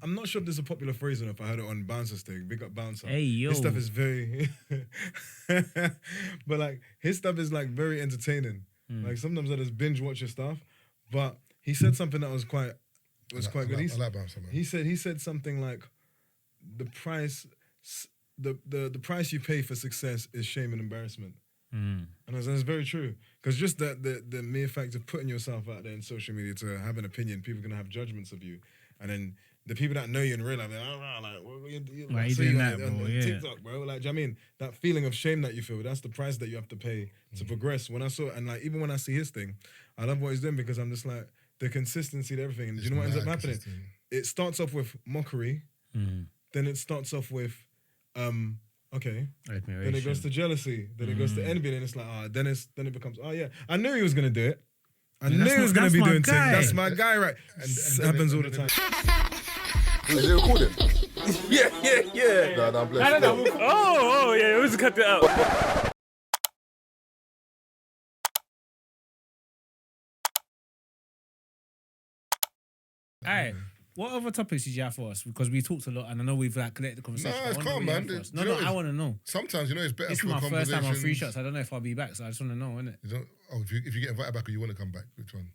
I'm not sure if this is a popular phrase or if I heard it on Bouncer's thing. Big up Bouncer. Hey, yo. His stuff is very, but like his stuff is like very entertaining. Like sometimes I just binge watch his stuff, but he said something that was quite good. I like Bouncer, man. He said something like the price you pay for success is shame and embarrassment. And that's very true. Because just the mere fact of putting yourself out there in social media to have an opinion, people are going to have judgments of you. And then the people that know you in real life, they're like, what you doing that, bro? on TikTok, bro. Like, do you know what I mean? That feeling of shame that you feel, that's the price that you have to pay to progress. When I saw, and like, even when I see his thing, I love what he's doing because I'm just like, the consistency and everything. And do you know what ends up happening? It starts off with mockery, then it starts off with, okay. Then it goes to jealousy. Then it goes to envy. Then it's like, then it becomes, yeah. I knew he was gonna do it. I knew he was gonna be doing things. That's my guy, right? It happens all the time. Is it recording? Yeah. No, I'm blessed. Oh, yeah. Let's cut it out. All right. What other topics did you have for us? Because we talked a lot, and I know we've like connected the conversation. No, it's calm, man. No, I want to know. Sometimes it's better. This is my first time on Free Shots. I don't know if I'll be back, so I just want to know, innit? If you get invited back, or you want to come back, which one?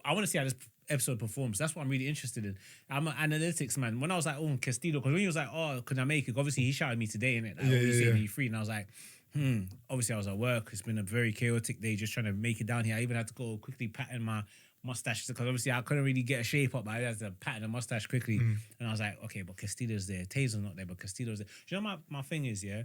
I want to see how this episode performs. That's what I'm really interested in. I'm an analytics man. When I was like, Castillo, because when he was like, can I make it? Obviously, he shouted me today, innit? Like, saying he's free, and I was like, Obviously, I was at work. It's been a very chaotic day, just trying to make it down here. I even had to go quickly pattern my mustache because obviously I couldn't really get a shape up, but I had to pattern the mustache quickly. And I was like, okay, but Castillo's there. Tazer's not there, but Castillo's there. Do you know my thing is, yeah?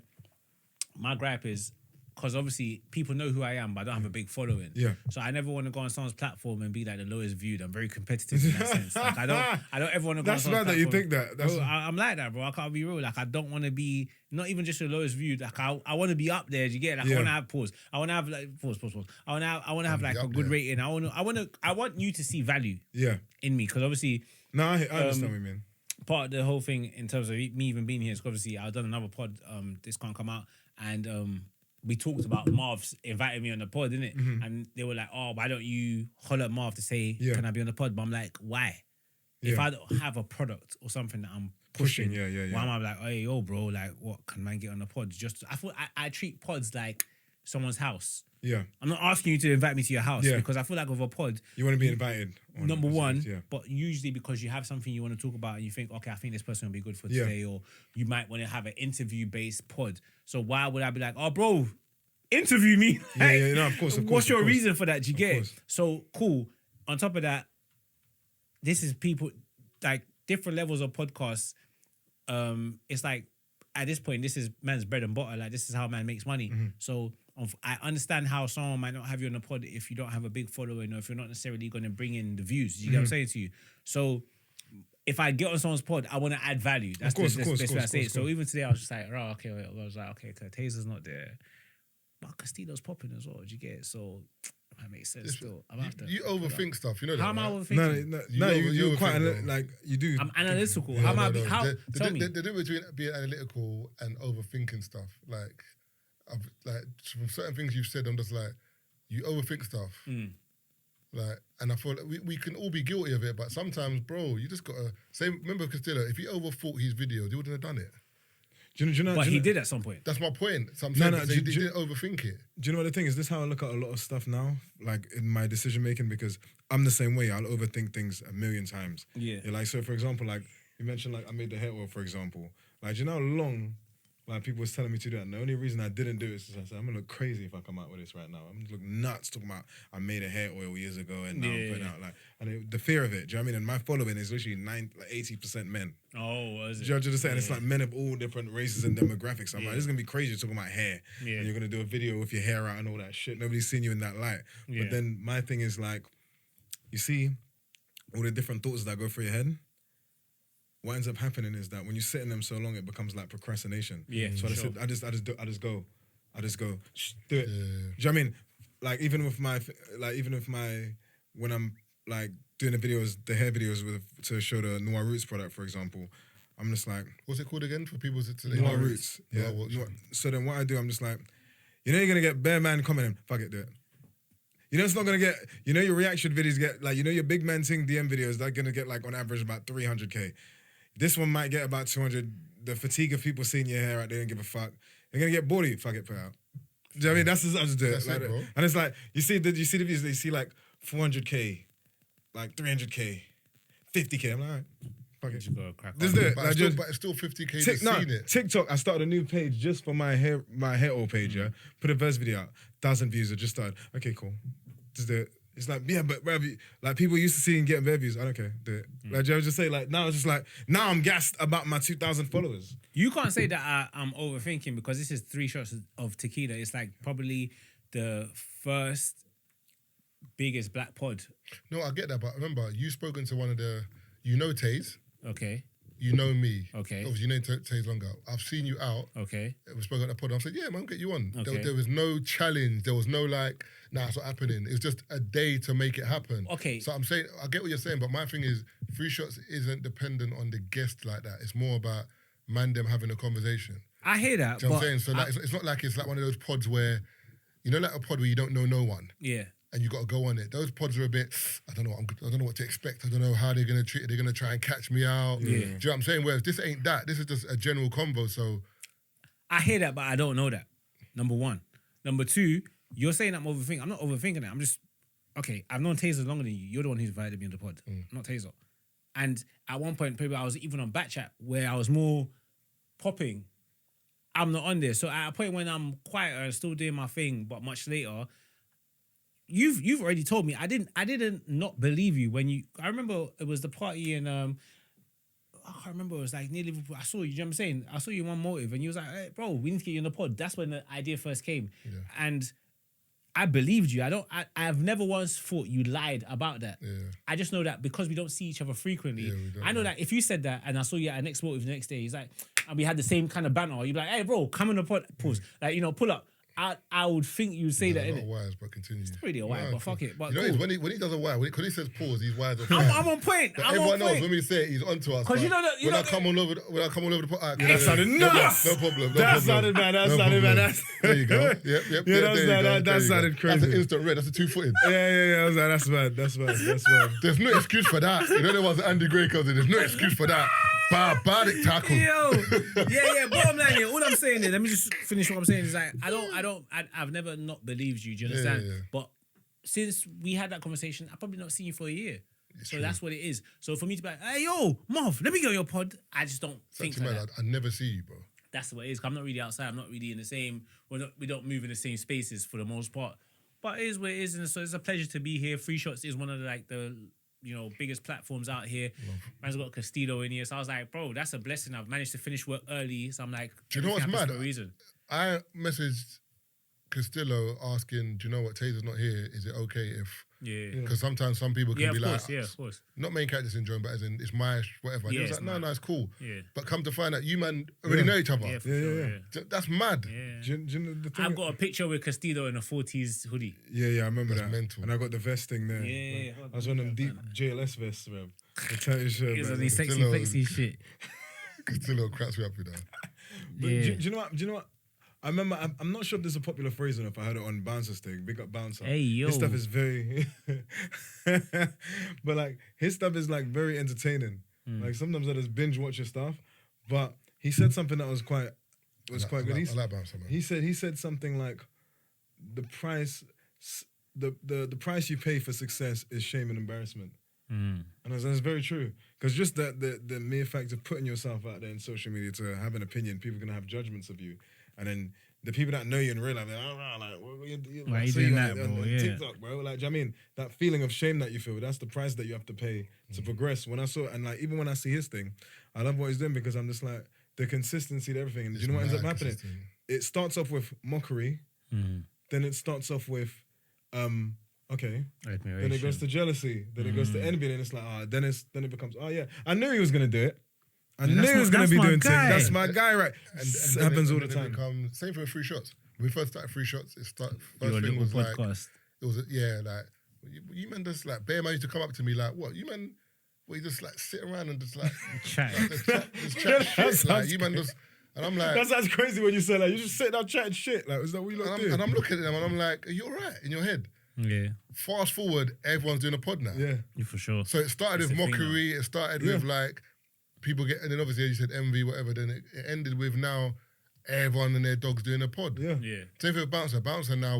My gripe is, because obviously people know who I am, but I don't have a big following. Yeah. So I never want to go on someone's platform and be like the lowest viewed. I'm very competitive in that sense. Like I don't ever want to go on someone's platform. That's bad that you think that. Bro, I'm like that, bro. I can't be real. Like I don't want to be, not even just the lowest viewed. Like I want to be up there. Do you get it? Like I want to have pause. I want to have like pause. I want to have like a good rating. I want you to see value. In me, because obviously. No, I understand what you mean. Part of the whole thing in terms of me even being here is obviously I've done another pod. This can't come out, and we talked about Marv's inviting me on the pod, innit? And they were like, why don't you holler at Marv to say, can I be on the pod? But I'm like, why? If I don't have a product or something that I'm pushing, why am I like, hey, yo, bro, like, what can man get on the pod? I thought I treat pods like someone's house. Yeah. I'm not asking you to invite me to your house because I feel like with a pod... You want to be invited. Number one, but usually because you have something you want to talk about and you think, okay, I think this person will be good for today, or you might want to have an interview-based pod. So why would I be like, bro, interview me? No, of course. What's your reason for that? Do you get it? So, cool. On top of that, this is people, like, different levels of podcasts. It's like, at this point, this is man's bread and butter. Like, this is how man makes money. So... I understand how someone might not have you on the pod if you don't have a big following or if you're not necessarily going to bring in the views. You get what I'm saying to you? So if I get on someone's pod, I want to add value. That's the best way I say it. So even today, I was just like, I was like, okay, Tazer's not there. But Castillo's popping as well. Did you get it? So that makes sense still. You overthink stuff, you know that. How am I overthinking? No, you're quite, like, you do. I'm analytical. Yeah, how am I? Tell me. The difference between being analytical and overthinking stuff, like from certain things you've said, I'm just like, you overthink stuff. Like, and I feel like we can all be guilty of it, but sometimes, bro, you just gotta say. Remember Castillo, if he overthought his videos, he wouldn't have done it. Do you know, but he did at some point. That's my point. So I'm saying he didn't overthink it. Do you know what the thing is? This is how I look at a lot of stuff now, like in my decision making, because I'm the same way. I'll overthink things a million times. Yeah. Like, so for example, like you mentioned, like I made the hair oil, for example. Like, do you know how long? Like, people was telling me to do that. And the only reason I didn't do it is I said, I'm going to look crazy if I come out with this right now. I'm going to look nuts talking about I made a hair oil years ago and now I'm putting out. Like, and the fear of it, do you know what I mean? And my following is literally 80% men. Oh, was it? Do you know what I'm saying? It's like men of all different races and demographics. I'm like, this is going to be crazy talking about hair. And you're going to do a video with your hair out and all that shit. Nobody's seen you in that light. But then my thing is like, you see all the different thoughts that go through your head? What ends up happening is that when you sit in them so long, it becomes like procrastination. So I just go, do it. Do you know what I mean? Like even with my, when I'm like doing the hair videos to show the Noir Roots product, for example, I'm just like, what's it called again for people today? Noir Roots. Yeah. So then what I do, I'm just like, you're gonna get bare man commenting, fuck it, do it. You know it's not gonna get. You know your reaction videos get like. You know your big man thing DM videos. They're gonna get like on average about 300K. This one might get about 200. The fatigue of people seeing your hair out, they don't give a fuck. They're gonna get bored of you. Fuck it, put it out. Do you know what I mean? That's just, I just do it. That's Like, it, bro. and it's like you see the views. They see like 400K, like 300K, 50K. I'm like, all right, fuck it. You gotta crack on. Just do it. But, Like, it's still, just- but it's still 50K to No, seen it. TikTok. I started a new page just for my hair oil page. Yeah, put a verse video out. 1,000 views. I just started. Okay, cool. Just do it. It's like, yeah, but wherever like people used to see and getting their views. I don't care. Do it. Like, do you ever just say like now it's just like now I'm gassed about my 2,000 followers. You can't say that I'm overthinking because this is 3 shots of tequila. It's like probably the first biggest black pod. No, I get that, but remember, you've spoken to one of the, you know Taze, Okay. you know me. Okay. Obviously, you know Taze longer. I've seen you out. Okay. We spoke on the pod. I said, yeah, man, get you on. Okay. There was no challenge. There was no like, nah, it's not happening. It was just a day to make it happen. Okay. So I'm saying, I get what you're saying, but my thing is, 3 shots isn't dependent on the guest like that. It's more about man them having a conversation. I hear that. Do you know but what I'm saying? So like, it's not like it's like one of those pods where, you know, like a pod where you don't know no one. yeah. And you got to go on it. Those pods are a bit. I don't know. I don't know what to expect. I don't know how they're gonna treat it. They're gonna try and catch me out. Yeah. Do you know what I'm saying? Whereas this ain't that. This is just a general convo. So I hear that, but I don't know that. Number one. Number two, you're saying I'm overthinking. I'm not overthinking it. I'm just, okay, I've known Tazer longer than you. You're the one who's invited me on the pod, not Tazer. And at one point, maybe I was even on Backchat where I was more popping. I'm not on there. So at a point when I'm quieter and still doing my thing, but much later, you've already told me. I didn't not believe you when you. I remember it was the party in I can't remember. It was like near Liverpool. I saw you. You know what I'm saying? I saw you in One Motive, and you was like, "Hey, bro, we need to get you on the pod." That's when the idea first came, and I believed you. I've never once thought you lied about that. yeah. I just know that because we don't see each other frequently. Yeah, we don't, I know that if you said that and I saw you at Next Motive the next day, he's like, and we had the same kind of banter. You'd be like, "Hey, bro, come on the pod." Pause. Like, you know, pull up. I would think you'd say that, Not innit? wise, but continue. It's pretty wise, but fuck it. But You know, cool. when he does a wise, because he says pause, he's wise. I'm on point. But I'm everyone on knows point. when we say it, he's onto us. 'Cause you but know that- you when know I come all over the pot, That sounded nuts. No problem. That sounded bad. That sounded bad. There you go. Yep. Yeah, there that you go. that sounded crazy. That's an instant red. That's a 2-footed. Yeah. I was like, that's bad. That's bad. There's no excuse for that. You know there was Andy Gray comes in. There's no excuse for that. Barbaric tackle. Yo, yeah. Bottom line here, all I'm saying is, let me just finish what I'm saying. Is like, I've never not believed you. Do you understand? Yeah. But since we had that conversation, I've probably not seen you for a year. So that's what it is. So for me to be like, hey, yo, Marv, let me get on your pod, I just don't think Something like like that. that. I never see you, bro. That's what it is. 'Cause I'm not really outside. I'm not really in the same. We don't move in the same spaces for the most part. But it is what it is, and so it's a pleasure to be here. 3 Shots is one of the biggest platforms out here. Man's got Castillo in here, so I was like, bro, that's a blessing. I've managed to finish work early, so I'm like, Do you know what's everything happens mad? for a reason. I messaged Castillo asking, do you know what, Tazer's not here. Is it okay if... Yeah. Because sometimes some people can Yeah, be of like... course. Yeah, of course. Not main character syndrome, but as in, it's my whatever. Yeah, He was it's like, no, mad. it's cool. Yeah. But come to find out, you man already know each other. Yeah, for sure. yeah. Yeah. That's mad. Yeah. Do you know the thing? I've got a picture with Castillo in a 40s hoodie. Yeah, I remember That's that. mental. And I got the vest thing there. Yeah. I was one of them deep JLS vests, man. The tight shirt, It's man. on these sexy, Castillo- flexy shit. Castillo cracks me up with that. But Yeah. do you know what? I remember, I'm not sure if this is a popular phrase or if I heard it on Bouncer's thing. Big up Bouncer. Hey, yo. His stuff is very, but like his stuff is like very entertaining. Like sometimes I just binge watch his stuff. But he said something that was quite quite good. I like Bouncer, man. He said something like, the price you pay for success is shame and embarrassment. And that's very true. Because just the mere fact of putting yourself out there in social media to have an opinion, people are going to have judgments of you. And then the people that know you in real life, they're like, what you Why you see doing you that, on bro? Yeah. TikTok, bro. Like, do you know what I mean? That feeling of shame that you feel, that's the price that you have to pay to progress. When I saw, and like, even when I see his thing, I love what he's doing because I'm just like, the consistency to everything. And do you know what ends up happening? It starts off with mockery, then it starts off with, okay. Then it goes to jealousy. Then it goes to envy. And it's like, then it becomes, yeah. I knew he was gonna do it. I knew he was gonna be doing things. That's my guy, right? It happens all the time. Same thing with 3 Shots. When we first started 3 Shots, Your first thing little was like, podcast. it was like you man just like Bear Man used to come up to me like, what you man? Well, you just like sit around and just like Chat. just chat shit. Like you man just, and I'm like, That sounds crazy when you say like you just sit down chatting shit. Like, is that what you lot do? and I'm looking at them and I'm like, are you all right in your head? Yeah, Fast forward, everyone's doing a pod now. Yeah. for sure. So it started It's with a thing mockery. It started with like people and then obviously as you said envy, whatever. Then it ended with now everyone and their dogs doing a pod. Yeah. Yeah. Same thing with Bouncer. Bouncer now,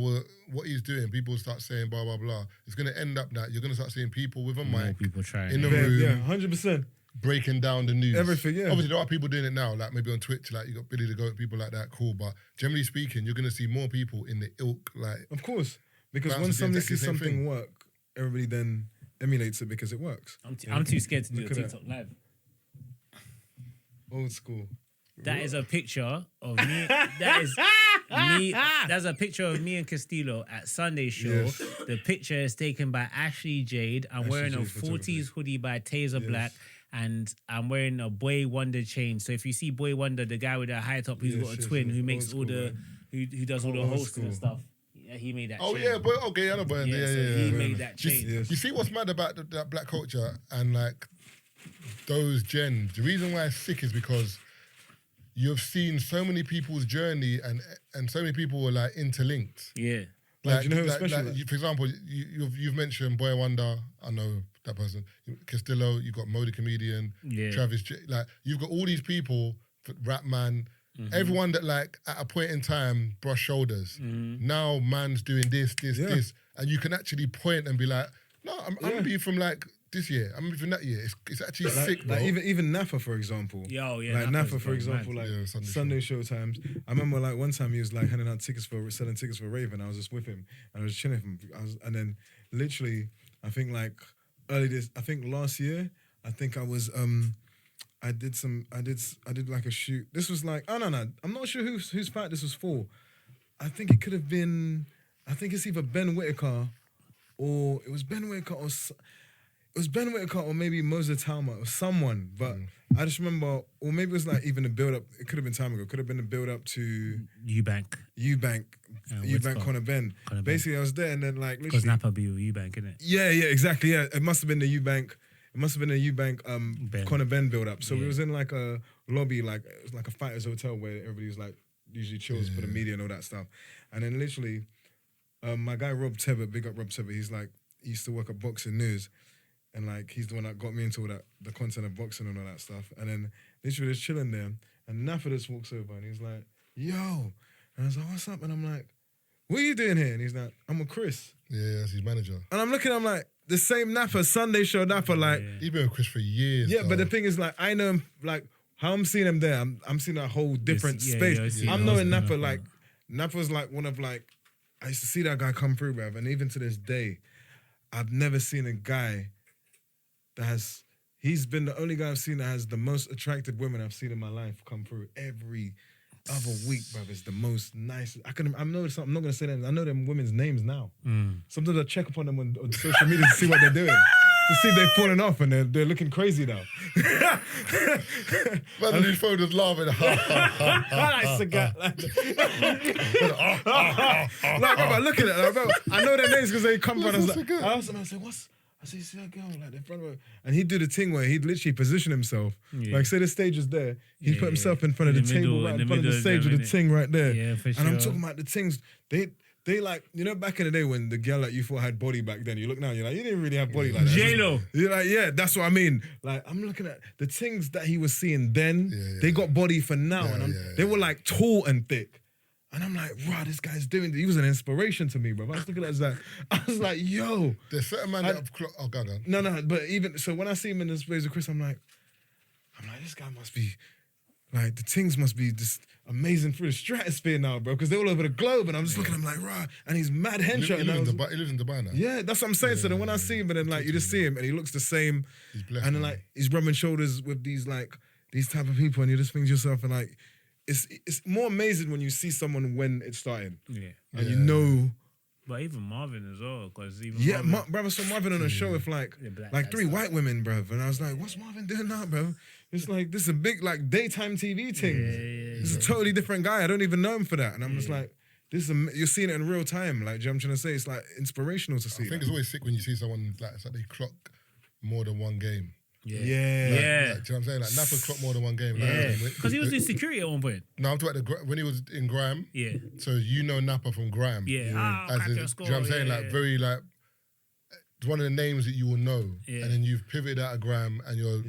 what he's doing, people start saying blah blah blah. It's going to end up that you're going to start seeing people with a More mic people trying. in the Yeah, room. yeah, 100%. Breaking down the news. Everything, yeah. Obviously, there are people doing it now, like maybe on Twitch, like you got Billy the Goat, people like that, cool. But generally speaking, you're going to see more people in the ilk, like... Of course. Because Bounce when is the somebody exactly sees same something thing. work, everybody then emulates it because it works. I'm too scared to do a Look at TikTok live. Old school. That is a picture of me. That is me. That's a picture of me and Castillo at Sunday show. Yes. The picture is taken by Ashley Jade. I'm wearing a Jade photography. 40s hoodie by Tazer Black. And I'm wearing a Boy Wonder chain. So if you see Boy Wonder, the guy with the high top who's Yes, got a yes, twin, yes. who makes Old all school, the, man. who does all the Old hosting and school. stuff. Yeah, he made that Oh chain. yeah, boy, okay, I know, boy. Yeah, so he made that You, chain. Yes. you see what's mad about that black culture and like those gens? The reason why it's sick is because you've seen so many people's journey and so many people were like interlinked. Yeah. Like, do you know who's special? for example, you've mentioned Boy Wonder. I know that person. Castillo. You got Mo the comedian. Yeah. Travis. Like you've got all these people. Rap man. Mm-hmm. Everyone that like at a point in time brush shoulders. Mm-hmm. Now man's doing this, Yeah. this, and you can actually point and be like, no, I'm gonna be from like this year. I'm from that year. It's actually sick, bro. Like even Nafa, for example. Yo, yeah, Like Nafa's Nafa, for gone example, mad. like Yeah, Sunday Sunday show times. I remember like one time he was like handing out selling tickets for Raven. I was just with him and I was chilling with him. And then literally, I think like last year, I think I was I did like a shoot. This was like no, I'm not sure whose fight this was for. I think it could have been. I think it's either Ben Whitaker or it was Ben Whitaker or. It was Ben Whitaker or maybe Moses Talma or someone, but I just remember, or maybe it was like even a build up. It could have been time ago. It could have been a build up to Eubank. Eubank Conor Ben. Conor Ben. Basically, I was there and then like Because literally. Napa be with Eubank, innit? Yeah, exactly. Yeah, it must have been the Eubank. It must have been a Eubank Ben. Conor Ben build up. So Yeah. we was in like a lobby, like it was like a fighters hotel where everybody was like usually chills for the media and all that stuff. And then literally, my guy Rob Tebbett, big up Rob Tebbett. He's like he used to work at Boxing News. And like he's the one that got me into all that, the content of boxing and all that stuff. And then literally just chilling there, and Nafa just walks over and he's like, "Yo," and I was like, "What's up?" And I'm like, "What are you doing here?" And he's like, "I'm a Chris." Yeah, that's his manager. And I'm looking, I'm like, the same Nafa Sunday show Nafa, like, He's been with Chris for years. yeah. But the dog. thing is, like, I know him, like how I'm seeing him there. I'm seeing a whole different yeah, space. yeah, I see I'm it. knowing I was Nafa, gonna- like Nafa's like one of like I used to see that guy come through, bruv. And even to this day, I've never seen a guy that has, he's been the only guy I've seen that has the most attractive women I've seen in my life come through every other week, bruv. It's the most nice. I know something, I'm not gonna say that. I know them women's names now. Sometimes I check up on them on social media to see what they're doing. To see if they've fallen off and they're looking crazy now. Man on his phone just laughing. That's the guy. Like, bro, look at it. Bro, I know their names because they come from. I was like, I asked him, I said, "What's?" I said, "You see that girl like in front of her?" And he'd do the thing where he'd literally position himself. Yeah. Like, say the stage is there, he'd Yeah, put himself yeah. in front of In the the table, middle, right in in the front of the middle of stage them, with the innit? ting right there. Yeah, for And I'm sure. talking about the tings. They like, you know, back in the day when the girl that you thought had body back then, you look now, you're like, you didn't really have body like that. J-Lo. You're like, yeah, that's what I mean. Like, I'm looking at the things that he was seeing then, Yeah. they got body for now. Yeah, and yeah, they were like tall and thick. And I'm like, wow, this guy's doing this. He was an inspiration to me, bro. I was looking at it, I was like, yo. There's certain man that have oh, go on. No, but even, so when I see him in the space with Chris, I'm like, this guy must be, like, the things must be just amazing through the stratosphere now, bro, because they're all over the globe. And I'm just looking at him like, rah, and he's mad He henchman. lives in Dubai now. Yeah, that's what I'm saying. So then when I see him, and then like you just see him, and he looks the same, He's blessed, and then man. like he's rubbing shoulders with these type of people, and you just think to yourself, and like it's more amazing when you see someone when it's starting, Yeah. and you know. But even Marvin as well, because even Yeah, Marvin, brother, so Marvin on a show with like black like guys 3 stuff. white women, bruv, and I was like, what's Marvin doing now, bro? It's like this is a big like daytime TV thing. This is a totally different guy. I don't even know him for that, and I'm just like, this is you're seeing it in real time. Like, do you know what I'm trying to say? It's like inspirational to see. I think that. it's always sick when you see someone like it's like they clock more than one game. Yeah. Like, Yeah. do you know what I'm saying? Like Napa clocked more than one game. Yeah. Like, Because he was doing security at one point. No, I'm talking about when he was in Grime. Yeah. So you know Napa from Grime. Yeah. As Crack in, your do score. you know what I'm saying? Yeah, Like yeah. very like it's one of the names that you will know. Yeah. And then you've pivoted out of Grime and you're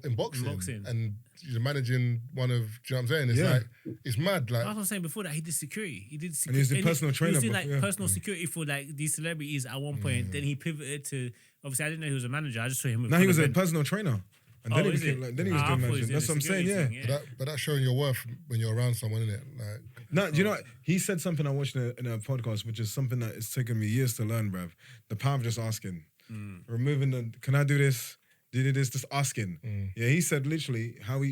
in boxing. And you're managing one of, do you know what I'm saying? It's like, it's mad. Like, I was saying before that he did security. He did security. And he was the personal trainer. He was doing like before, personal security for like these celebrities at one point. Then he pivoted to, obviously I didn't know he was a manager. I just saw him. No, he was a personal trainer. And then he is became it? like, then he was I doing thought he was management. doing That's the what I'm saying, security yeah. thing, but that's showing your worth when you're around someone, isn't it? Like, No, do you know what? He said something I watched in a podcast, which is something that it's taken me years to learn, bruv. The power of just asking. Removing the, can I do this? Did you do this? Just asking. Yeah, he said literally how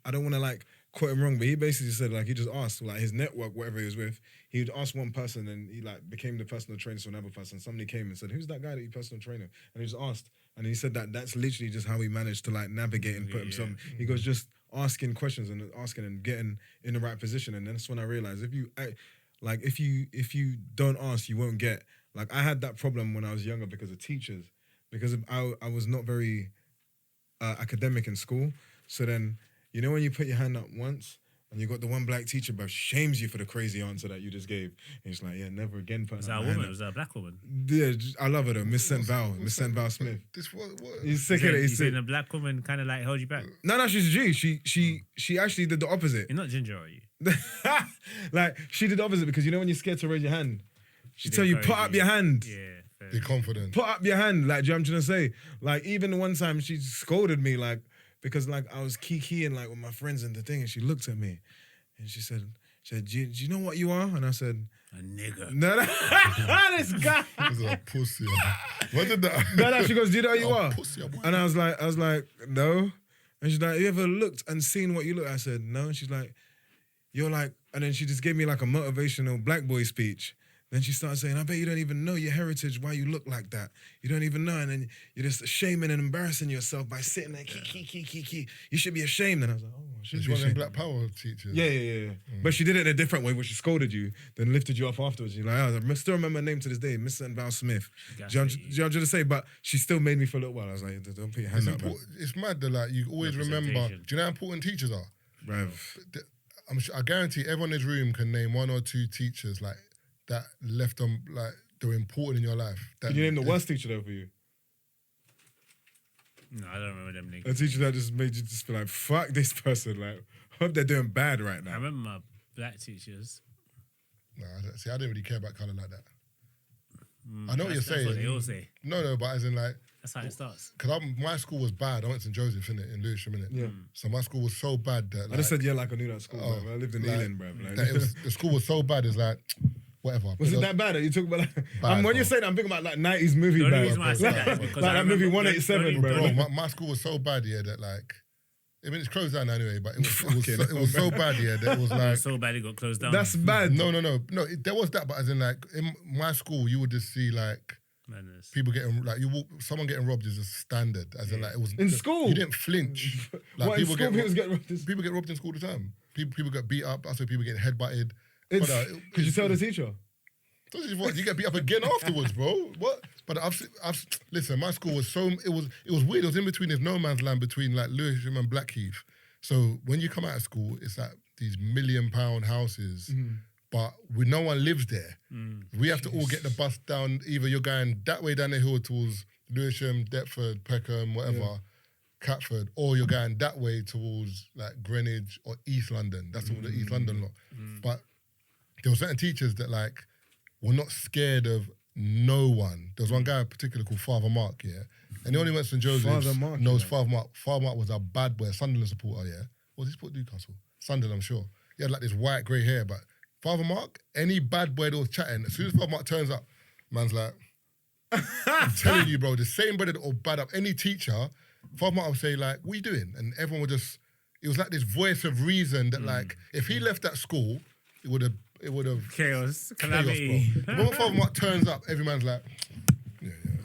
I don't want to like quote him wrong, but he basically said like he just asked, like his network, whatever he was with, he would ask one person and he like became the personal trainer to another person. Somebody came and said, who's that guy that you personal trainer? And he just asked. And he said that that's literally just how he managed to like navigate and put himself. He goes just asking questions and asking and getting in the right position. And that's when I realized if you don't ask, you won't get. Like I had that problem when I was younger because of teachers, because I was not very academic in school. So then, you know when you put your hand up once and you got the one black teacher, bro, shames you for the crazy answer that you just gave. And it's like, yeah, never again put Was that a woman? Was that a black woman? Yeah, I love her though, Miss St. Val Smith. this what? He's sick of it. You He's saying sick. a black woman kind of like held you back? No, she's a G. She actually did the opposite. You're not ginger, are you? Like she did the opposite because you know when you're scared to raise your hand, she tell you encourage put up you. your hand. Yeah. Fair. Be confident. Put up your hand. Like, do you know what I'm trying to say? Like even the one time she scolded me like because like I was kiki-keying like with my friends and the thing, and she looked at me and she said, do you know what you are? And I said, A nigga. no, this guy. This is a pussy. What did that? No, she goes, do you know what you Oh, are? pussy, boy. And I was like, no. And she's like, you ever looked and seen what you look? I said, no. And she's like, you're like, and then she just gave me like a motivational black boy speech. Then she started saying, I bet you don't even know your heritage, why you look like that. You don't even know. And then you're just shaming and embarrassing yourself by sitting there, key. You should be ashamed. And I was like, oh, I should She's be one of them ashamed. Black Power teachers. Yeah. But she did it in a different way, where she scolded you, then lifted you up afterwards. You're like, I still remember her name to this day, Miss St. Val Smith. Do you know what I'm trying to say? But she still made me for a little while. I was like, don't put your hand up, man. It's mad that like you always remember. Do you know how important teachers are? Bruv. I'm sure, I guarantee everyone in this room can name one or two teachers like that left them like they were important in your life. Can you name the worst teacher though for you? No, I don't remember them niggas. A teacher that just made you just be like, fuck this person. Like, hope they're doing bad right I now. remember my black teachers. Nah, see, I didn't really care about colour like that. I know what you're That's saying. what they all say. No, but as in like, That's how it starts. because my school was bad. I went to St. Joseph in Lewisham, innit? Yeah. So my school was so bad that like, I just said yeah like I knew that school, Oh, bruv. I lived in like, Ealing, bruv. Like, that it was, the school was so bad. It's like whatever. was it that bad? You talk about like, Bad, when you bro. say that, I'm thinking about like 90s movie The only bad. reason why I said that is Like because that I movie remember- 187, the only- Bro, my school was so bad, yeah, that like, I mean, it's closed down anyway, but it was so bad, yeah, that it was It like, was so bad it got closed down. That's bad. no, there was that, but as in like, in my school, you would just see like, Madness. people getting, like, someone getting robbed is just standard, as in like, it was. In school? You didn't flinch. Like, What, in school people get robbed? people get robbed in school all the time. People get beat up, I saw people getting headbutted. Could you tell the teacher? What, you get beat up again afterwards, bro. What? But I've listen. My school was it was weird. It was in between this no man's land between like Lewisham and Blackheath. So when you come out of school, it's like these £1 million houses, but no one lives there. We have to all get the bus down. Either you're going that way down the hill towards Lewisham, Deptford, Peckham, whatever, Catford, or you're going that way towards like Greenwich or East London. That's all the East London lot. But there were certain teachers that like were not scared of no one. There was one guy in particular called Father Mark, yeah? And he only went to St. Joseph's. Father Mark, knows yeah. Father Mark. Father Mark was a bad boy, a Sunderland supporter, yeah? Or was he support Newcastle? Sunderland, I'm sure. He had like this white, grey hair, but Father Mark, any bad boy that was chatting, as soon as Father Mark turns up, man's like, I'm telling you, bro, the same brother that will bad up any teacher, Father Mark would say like, what are you doing? And everyone would just, it was like this voice of reason that like, if he left that school, it would have Chaos. chaos, Calamity. bro. But when Father Mark turns up, every man's like,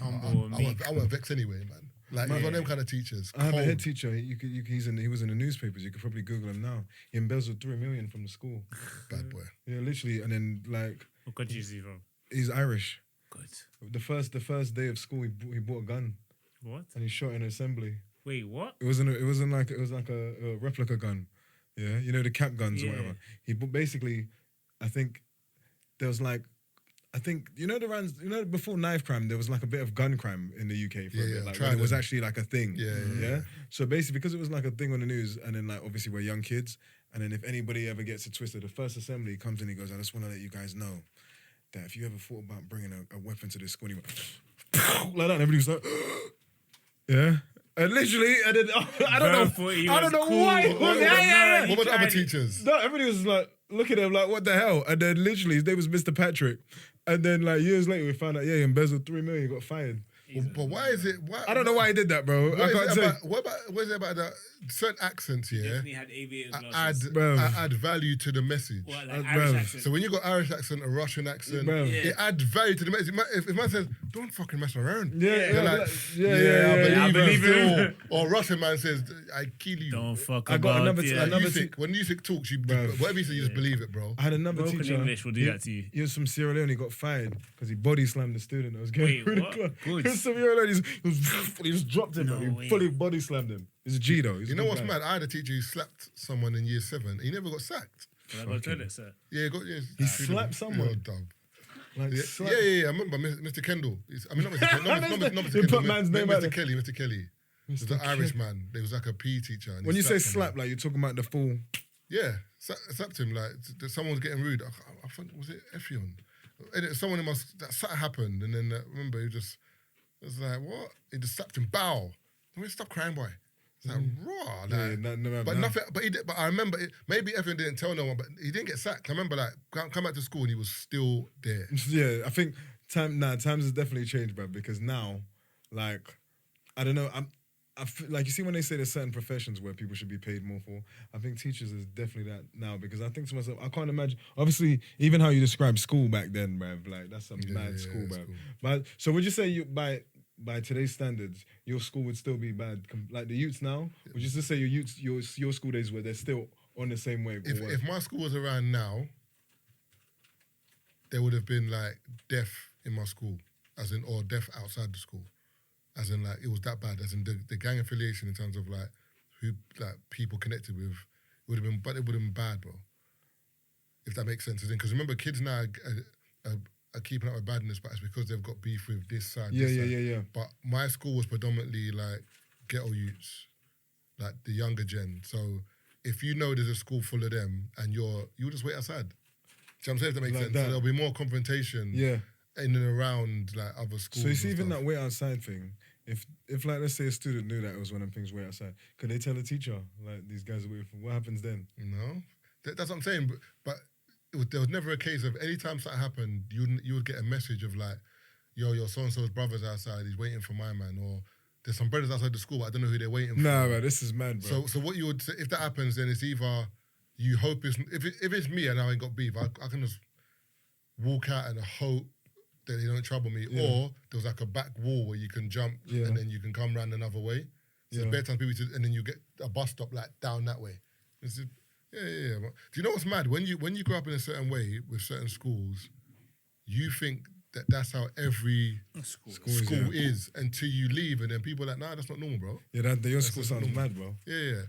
Humble, meek. I won't vex anyway, man. Like, man's one of them kind of teachers. I have a Cold. head teacher. He was in the newspapers. You could probably Google him now. He embezzled $3 million from the school. Bad boy. Yeah, literally. And then like What country is he from? he's Irish. Good. The first day of school, he bought a gun What? and he shot in an assembly. Wait, what? It was like a replica gun. Yeah, you know the cap guns or whatever. He basically, I think there was like, you know before knife crime there was like a bit of gun crime in the UK for a bit, like when it was actually like a thing. Yeah. So basically, because it was like a thing on the news, and then like obviously we're young kids, and then if anybody ever gets it twisted, the first assembly comes in, he goes, I just want to let you guys know that if you ever thought about bringing a weapon to this school, and he went like that, and everybody was like, yeah. And literally, and then I don't know why. What about other teachers? No, everybody was like, look at him like, what the hell? And then literally, his name was Mr. Patrick. And then like years later, we found out, he embezzled 3 million, he got fired. But why is it? I don't know why he did that, bro. I can't say. What is it about that? Certain accents here Definitely had aviator glasses. add value to the message. What, like Irish accent? So when you got Irish accent, a Russian accent, it adds value to the message. If man says, "Don't fucking mess around," you're like, I believe him. Or Russian man says, "I kill you." Don't fuck I got about another when music talks, whatever you say, you just believe it, bro. I had another Broken teacher. English will do that to you. He was from Sierra Leone. He got fired because he body slammed the student that was getting through the what? class. Good. He was from Sierra Leone. He just dropped him. No He way. fully body slammed him. He's a G though. He's a You know good what's guy. mad? I had a teacher who slapped someone in year 7. He never got sacked. Can I go to the toilet, sir? Yeah, He slapped someone. You're dumb. Like, Yeah, slap- I remember Mr. Kendall. Not Mr. Kendall. Not Mr. You Kendall. put man's name out there. Mr. Kelly. He was an Irish man. He was like a PE teacher. And he When you say slapped someone. slap, like you're talking about the full. Yeah, slapped him. Like someone was getting rude. I thought, was it Effion? Someone in my that happened, and then remember he just it was like what? He just slapped him. Bow. Stop crying, boy. It's like raw. Like, nothing. But he did. But I remember maybe Effion didn't tell no one, but he didn't get sacked. I remember like come back to school and he was still there. Yeah, I think times has definitely changed, bro. Because now, like, I don't know. I feel, like you see when they say there's certain professions where people should be paid more for. I think teachers is definitely that now because I think to myself, I can't imagine. Obviously, even how you describe school back then, bruv, like that's some mad school, bruv. Cool. But so would you say by today's standards, your school would still be bad? Like the youths now, would you just say your school days where they're still on the same wave? If my school was around now, there would have been like death in my school, or death outside the school. As in, like, it was that bad. As in, the gang affiliation in terms of, like, who, like, people connected with, would have been, but it would have been bad, bro. If that makes sense. Because remember, kids now are keeping up with badness, but it's because they've got beef with this side, Yeah. But my school was predominantly, like, ghetto youths, like, the younger gen. So, if you know there's a school full of them, and you'll just wait outside. Do you know what I'm saying? If that makes Like sense. that. So there'll be more confrontation. Yeah. In and around like other schools. So you see, and even stuff. that wait outside thing, if like let's say a student knew that it was one of them things wait outside, could they tell the teacher like these guys are waiting for? What happens then? No, that's what I'm saying. But there was never a case of anytime something happened, you would get a message of like, yo, so and so's brother's outside, he's waiting for my man, or there's some brothers outside the school, but I don't know who they're waiting for. Nah, man, this is mad, bro. So what you would say if that happens, then it's either you hope if it's me and I ain't got beef, I can just walk out and hope that they don't trouble me, or there was like a back wall where you can jump and then you can come round another way. So it's better times people and then you get a bus stop like down that way. It's just, yeah. But do you know what's mad? When you grow up in a certain way with certain schools, you think that that's how every school is until you leave, and then people are like, nah, that's not normal, bro. Yeah, your school sounds mad, bro. Yeah.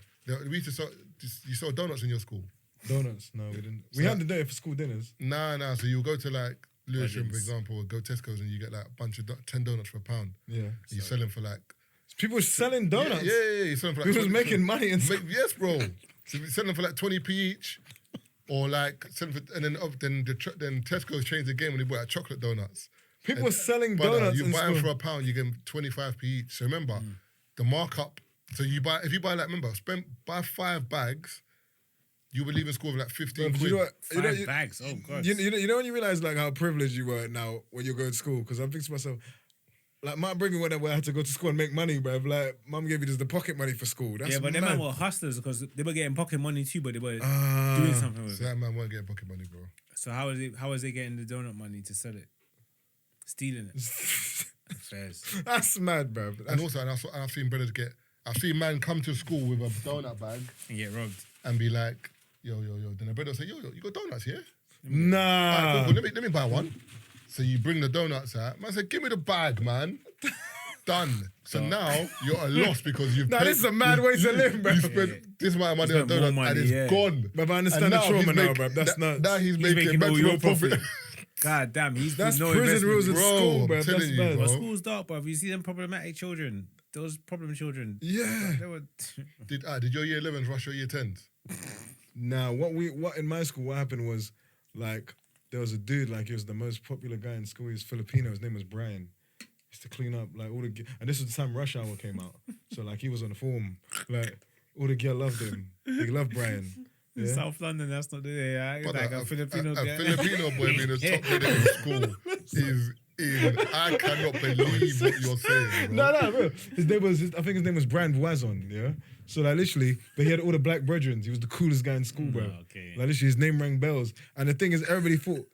We used to you saw donuts in your school. Donuts? No, we didn't. We had the day for school dinners. Nah. So you'll go to like Lewisham, for example, or go Tesco's and you get like a bunch of 10 donuts for £1. Yeah. You sell them for like... People selling donuts? Yeah. You're selling for like... People's making money and stuff. Yes, bro. So you sell them for like 20p each. Or like... then Tesco's changed the game when they bought like chocolate donuts. People selling donuts you in buy them school. for £1, you get them 25p each. So remember, the markup... So if you buy like, remember, buy 5 bags... You were leaving school with like 15 quid. You know what? 5 bags. Oh god. You know when you realize like how privileged you were now when you're going to school. Because I'm thinking to myself, like my upbringing when I had to go to school and make money, bruv. Like mum gave me just the pocket money for school. That's But them mad. man were hustlers because they were getting pocket money too, but they were doing something with So it. that man weren't getting pocket money, bro. So how was they getting the donut money to sell it? Stealing it. Fairs. That's mad, bruv. And also, I've seen brothers I've seen man come to school with a donut bag And get robbed. and be like, yo. Then the brother say, yo, you got donuts here? Nah. Alright, cool, let me buy one. So you bring the donuts out. Man said, give me the bag, man. done. So now you're a loss because you've Nah, this is a mad way to live, bro. You spent this amount of money on spent more donuts money, and it's yeah. gone. But I understand And the now trauma he's now, making- bro. That's nuts. Now he's Making making all your maximum profit. God damn, he's That's no prison investment. rules in Bro, school, I'm bro. telling That's you, bad. bro. But school's dark, bro. You see them problematic children. Those problem children. Yeah. They were. Did your year 11s rush your year 10s? Now, what in my school, what happened was, like, there was a dude, like, he was the most popular guy in school. He was Filipino. His name was Brian. He used to clean up, like, all the... And this was the time Rush Hour came out. So, like, he was on the form. Like, all the girl loved him. They loved Brian. In Yeah? South London, that's not the But like a Filipino a guy. Filipino boy being the top bidder in school is I cannot believe what you're saying, bro. No, bro. I think his name was Brian Wazon, yeah? So, like, literally, but he had all the black brethren. He was the coolest guy in school, bro. Okay. Like, literally, his name rang bells. And the thing is, everybody thought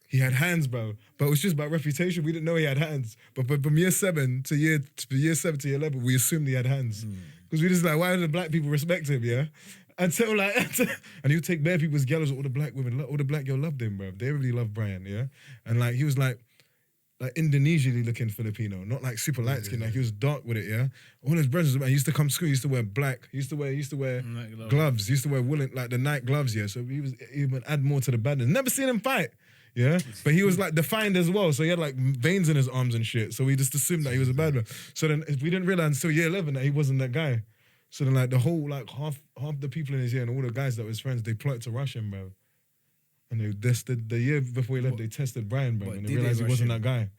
he had hands, bro. But it was just about reputation. We didn't know he had hands. But from year 7 to year 11, we assumed he had hands. Because we just like, why do the black people respect him, yeah? Until like, and he would take bare people's girls, all the black women, all the black girl loved him, bro. They really loved Brian, yeah? And like, he was like Indonesian looking Filipino, not like super light skin, like he was dark with it, yeah? All his brothers, man, he used to come to school, he used to wear black, he used to wear gloves, he used to wear woolen, like the night gloves, yeah? So he would add more to the badness. Never seen him fight, yeah? But he was like defined as well, so he had like veins in his arms and shit, so we just assumed that he was a bad man. So then we didn't realize until year 11 that he wasn't that guy. So then like the whole, like half the people in his year and all the guys that were his friends, they plotted to rush him, bro. And they tested, the year before he left, they tested Brian, bro, and they did they realized he rush wasn't him? that guy.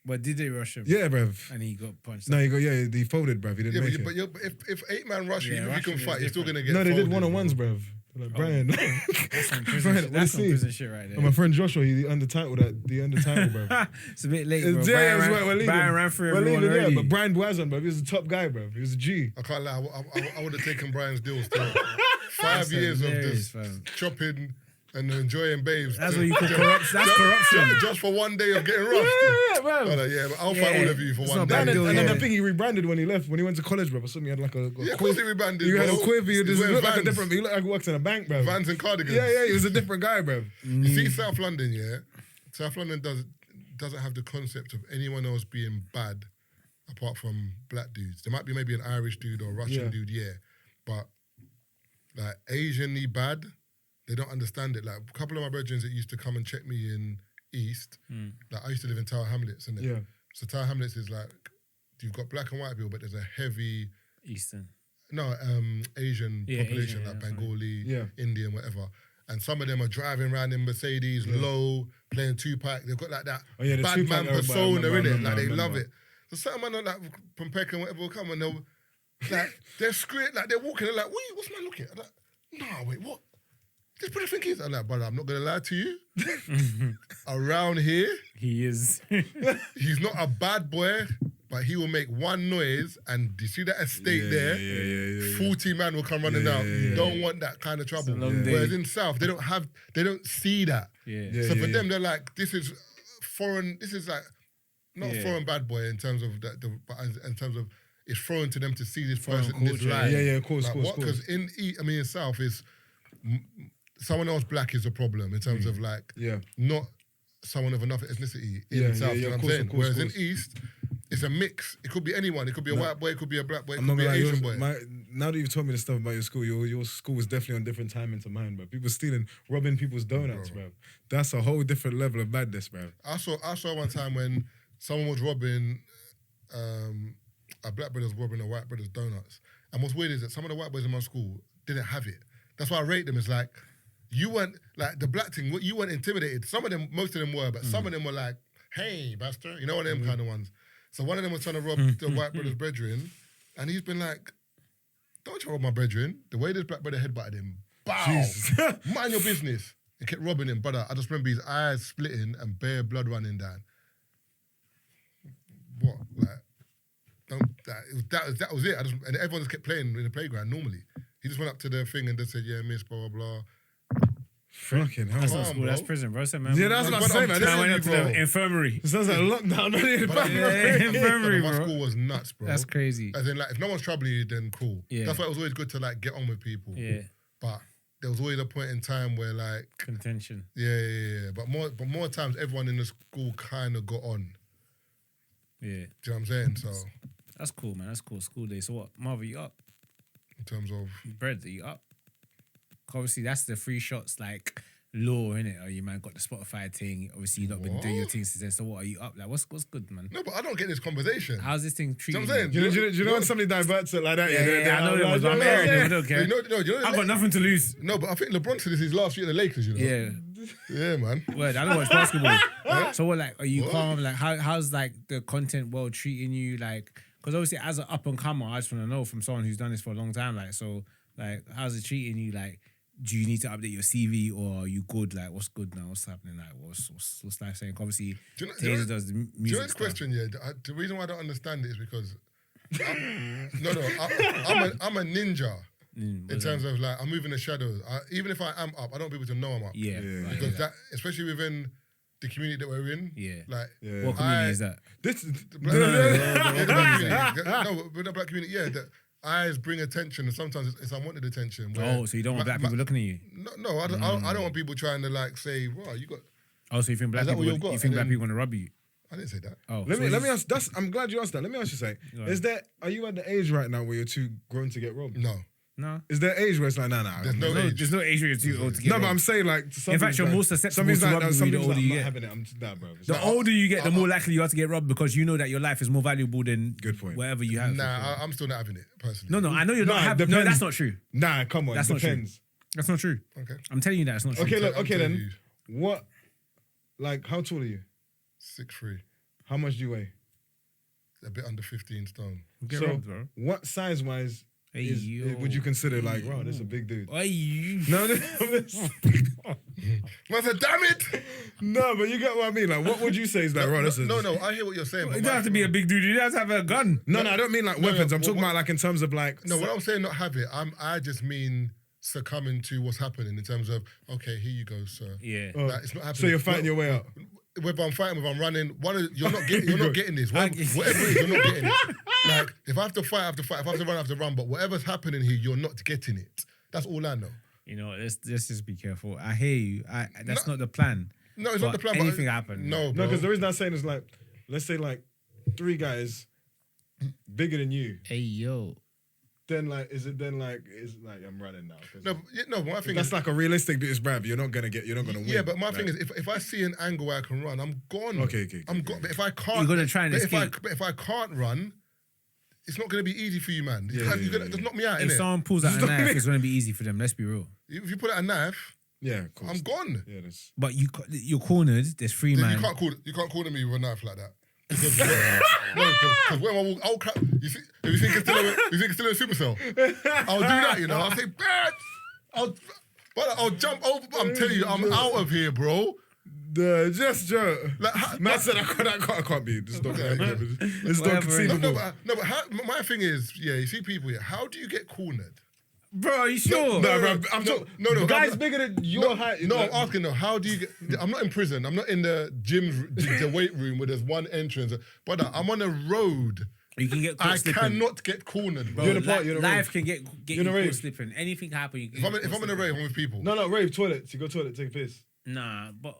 But did they rush him? Yeah, bruv. And he got punched. No, he folded, bruv. He didn't make it. But if 8 man rush you, Yeah, even if you rushing can is fight, you're still different. gonna get No, they did folded, one-on-ones, bro. bruv. Like, Brian. That's some prison, Brian, shit. what That's you some see? prison shit right And there. my friend Joshua, he earned the title, bruv. It's a bit late, It's- bro. yeah, Brian, it's right, we're leaving. Brian ran through We're everyone leaving, already. yeah, but Brian Wazon, bruv, he was the top guy, bruv. He was a G. I can't lie, I would have taken Brian's deal still. 5 That's years of hilarious, just fam. chopping and enjoying babes. That's what you call corruption. That's corruption. Just for one day of getting rushed. Yeah, bruv. I'm like, yeah, but I'll fight all of you for It's one not day. bad And deal, then yeah. the thing he rebranded when he left, when he went to college, bruv. I saw him, he had like a Yeah, of course he rebranded, You had a bro. quiff, he He's wearing looked like a Vans. different, he looked like he works in a bank, bruv. Vans and cardigans. Yeah, he was a different guy, bruv. You see South London, yeah? South London doesn't have the concept of anyone else being bad apart from black dudes. There might be maybe an Irish dude or a Russian dude, yeah. But like Asian-y bad, they don't understand it. Like a couple of my brethren that used to come and check me in East, like I used to live in Tower Hamlets, innit? Yeah. So Tower Hamlets is like, you've got black and white people, but there's a heavy Eastern. Asian Yeah, population, Asian, like yeah, Bengali, Yeah. Indian, whatever. And some of them are driving around in Mercedes, low, playing Tupac. They've got like that Oh, yeah, the bad Tupac man era, persona I in it. remember, Like I they love remember. it. So some man are like from Peckham, whatever will come and they'll like they're screaming, like they're walking, they're like, wait, what's man looking? I'm like, nah, wait, what? This what I think is. I'm like, brother, I'm not gonna lie to you. Around here, He is. he's not a bad boy, but he will make one noise, and you see that estate there? Yeah. 40 man will come running out. You don't want that kind of trouble. long day. Whereas in South, they don't see that. Yeah. So for them, they're like, this is foreign. This is like not Yeah. foreign bad boy in terms of that, but in terms of it's foreign to them to see this Foreign person in this culture. life. Yeah, of course, Like, of course, what? of course. Because in South is someone else black is a problem in terms of like Yeah. not someone of another ethnicity in Yeah, South. yeah, You know of what I'm course, saying? of course, Whereas of in course. East, it's a mix. It could be anyone. It could be a white boy. It could be a black boy. It I'm could not be an gonna lie, Asian boy. now that you've told me the stuff about your school, your school was definitely on different timing to mine, bro. People robbing people's donuts, bro. That's a whole different level of madness, bro. I saw one time when someone was robbing, a black brother's robbing a white brother's donuts. And what's weird is that some of the white boys in my school didn't have it. That's why I rate them. It's like, you weren't, like the black thing, you weren't intimidated. Some of them, most of them were, but some of them were like, hey, bastard. You know, one of them kind of ones. So one of them was trying to rob the white brother's brethren, and he's been like, don't try to rob my brethren. The way this black brother headbutted him, bow, mind your business. He kept robbing him, brother. I just remember his eyes splitting and bare blood running down. What? Like, that was it. And everyone just kept playing in the playground normally. He just went up to the thing and just said, yeah, miss, blah, blah, blah. Fucking hell. That's not Calm, school. That's bro. prison, bro. So, man, Yeah, that's what I'm But saying, I'm man. I went up telling to you, the bro. infirmary. It sounds like lockdown. Infirmary, My bro. school was nuts, bro. That's crazy. As in, like, if no one's troubling you, then cool. Yeah. That's why it was always good to, like, get on with people. Yeah. But there was always a point in time where, like, Contention. yeah. But more times, everyone in the school kind of got on. Yeah. Do you know what I'm saying? So That's cool, man. That's cool. School day. So what? Marvin, you up? in terms of Bread, are you up? Obviously, that's the free shots, like, law, innit? Or you, man, got the Spotify thing. Obviously, you've not been doing your thing since then. So what, are you up? Like, what's good, man? no, but I don't get this conversation. How's this thing Do you treating know what I'm saying? Do you know when somebody diverts it like that? Yeah, I know it was. I'm airing it. I don't care. You know I've got nothing to lose. No, but I think LeBron said this his last year at the Lakers, you know? Yeah. Yeah, man. Word, I don't watch basketball. So what, like, are you calm? Like, how's like the content world treating you? Like, because obviously as an up and comer, I just want to know from someone who's done this for a long time. Like, so, like, how's it treating you? Like, do you need to update your CV or are you good? Like, what's good now? What's happening? Like, what's life saying? Obviously, Tazer does the music. Do you know this stuff. question? Yeah, the reason why I don't understand it is because I'm a ninja. In terms of like, I'm moving the shadows. Even if I am up, I don't want people to know I'm up. Yeah. Right, Because that, especially within the community that we're in. Yeah. Like, What community is that? This is the black community. No, with the black community, yeah. The eyes bring attention, and sometimes it's unwanted attention. Oh, so you don't want black people looking at you? No, I don't want people trying to like say, "Wow, you got." Oh, so you think black Is that people? what you've got? You think And black then- people want to rub you? I didn't say that. Oh, Let so me ask. I'm glad you asked that. Let me ask you something. Right. Are you at the age right now where you're too grown to get robbed? No, No. Is there age where it's like, nah. there's no age. There's no age where you're too old to get No, but robbed. I'm saying like. In fact, you're more susceptible to robbery the older you get. I'm not having it. Nah, bro. The older you get, the more likely you are to get robbed because you know that your life is more valuable than Good point. whatever you have. Nah, I'm still not having it personally. No, I know you're Nah, not having. No, depends. that's not true. Nah, come on. That's not true. Depends. That's not true. Okay. I'm telling you that it's not true. Okay, look. I'm Okay, telling then. What? Like, how tall are you? 6'3", How much do you weigh? a bit under 15 stone. Get So, robbed, bro. what size wise Hey, is yo. would you consider like, wow, this is a big dude? Hey, No, I said, damn it! no, but you get what I mean. Like, what would you say is like, right? No, I hear what you're saying. You but don't have to be a big dude. You don't have to have a gun. No, I don't mean like No, weapons. I'm but talking what- about like in terms of like. No, when I'm saying not have it, I just mean succumbing to what's happening in terms of, okay, here you go, sir. Yeah. Like, it's not happening. So you're fighting your way up. Whether I'm fighting, whether I'm running, you're not getting this. Whatever it is, you're not getting it. Like, if I have to fight, I have to fight. If I have to run, I have to run. But whatever's happening here, you're not getting it. That's all I know. You know, let's just be careful. I hear you. That's not the plan. No, it's not the plan. but Anything happen. No, No, bro. because the reason I'm saying is like, let's say like 3 guys bigger than you. Hey, yo. Then like, is like I'm running now? 'Cause No, my thing that's is, like a realistic dude, bruv. You're not gonna win. yeah, but my Like, thing is, if I see an angle where I can run, I'm gone. Okay, I'm gone. But if I can't, You're gonna try and but escape. if I can't run, it's not gonna be easy for you, man. Yeah, Just knock me out, If innit? someone pulls out a knife, it's going to be easy for them. Let's be real. If you put out a knife, yeah, of course. I'm gone. Yeah, that's. But you're cornered. There's 3 Then man. you can't corner me with a knife like that. Because when I walk, I'll crap. You think it's still a supercell? I'll do that, you know. I'll say, bad. I'll jump over. I'm telling you, I'm out of here, bro. The gesture. Like, Man said I can't be. It's not it's not Whatever. conceivable. No, but my thing is, yeah, you see people here. How do you get cornered? Bro, are you sure? No, bro, I'm talking. No, Guys I'm- bigger than your height. No, like, I'm asking though, how do you get? I'm not in prison. I'm not in the gym, the weight room where there's one entrance. Brother, I'm on a road. You can get caught I slipping. cannot get cornered, bro. You're in the park, you're in the Life rave. can get You're in you the caught rave. slipping. Anything can happen. You If I'm in a rave, I'm with people. No, rave toilets. You go toilet, take a piss. Nah, but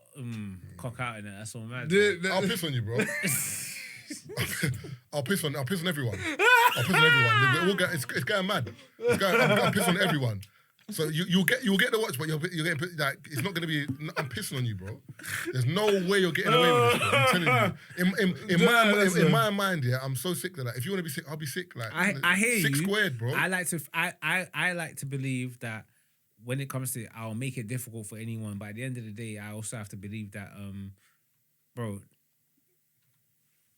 cock out in it. That's all mad. I'll piss on you, bro. I'll piss on everyone. I'll piss on everyone. It's going mad. I'll piss on everyone. So you'll get the watch, but you're getting like it's not gonna be. I'm pissing on you, bro. There's no way you're getting away with this. Bro. I'm telling you. In my mind, yeah, I'm so sick that if you want to be sick, I'll be sick. Like I hear you. 6 squared, bro. I like to believe that when it comes to it, I'll make it difficult for anyone. But at the end of the day, I also have to believe that, bro,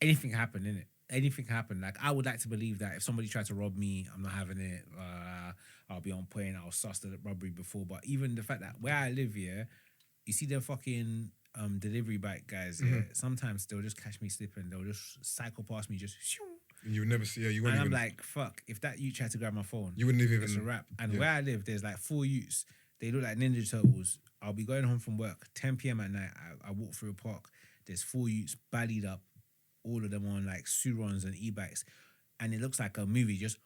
anything can happen, innit? Anything can happen. Like, I would like to believe that if somebody tried to rob me, I'm not having it. I'll be on point. I'll suss the robbery before. But even the fact that where I live, yeah, you see them fucking delivery bike guys, yeah, sometimes they'll just catch me slipping. They'll just cycle past me, just shoo. And you would never see. Yeah, you And wouldn't I'm even. like, fuck, if that you tried to grab my phone, You wouldn't even. it's a wrap. And yeah. where I live, there's like 4 youths. They look like Ninja Turtles. I'll be going home from work, 10 p.m. at night. I walk through a park. There's 4 youths ballied up, all of them on like Surons and e-bikes. And it looks like a movie, just...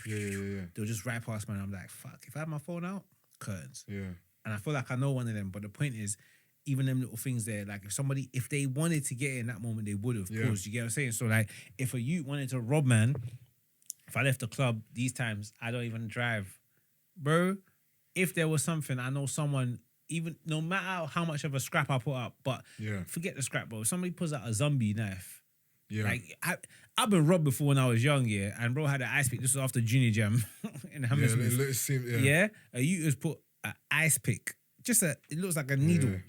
Yeah. They'll just ride past me and I'm like, fuck, if I had my phone out, curtains. Yeah. And I feel like I know one of them. But the point is, even them little things there, like if they wanted to get it in that moment, they would have. Yeah. Pause. You get what I'm saying? So like, if a youth wanted to rob man, if I left the club these times, I don't even drive, bro. If there was something, I know someone. Even no matter how much of a scrap I put up, but forget the scrap, bro. If somebody pulls out a zombie knife, like I've been robbed before when I was young, and bro had an ice pick. This was after junior jam in Hammersmith. A youth has put an ice pick. It looks like a needle.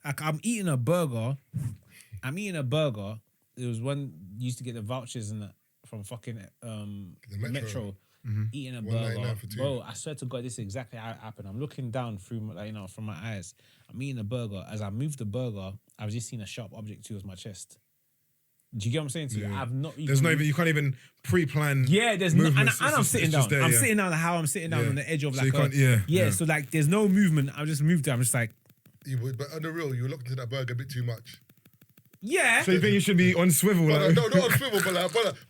Like I'm eating a burger. There was one used to get the vouchers from fucking The Metro. Eating a burger, bro. I swear to God, this is exactly how it happened. I'm looking down through, from my eyes. I'm eating a burger. As I moved the burger, I've just seen a sharp object towards my chest. Do you get what I'm saying to you? I've not. You can't even pre-plan. Yeah, there's no, and I'm sitting down. I'm sitting down how I'm sitting down on the edge of so like. You can't, So like, there's no movement. I just moved there. I'm just like. You would, but on the real, you were locked into that burger a bit too much. Yeah. So you think you should be on swivel? No, not on swivel,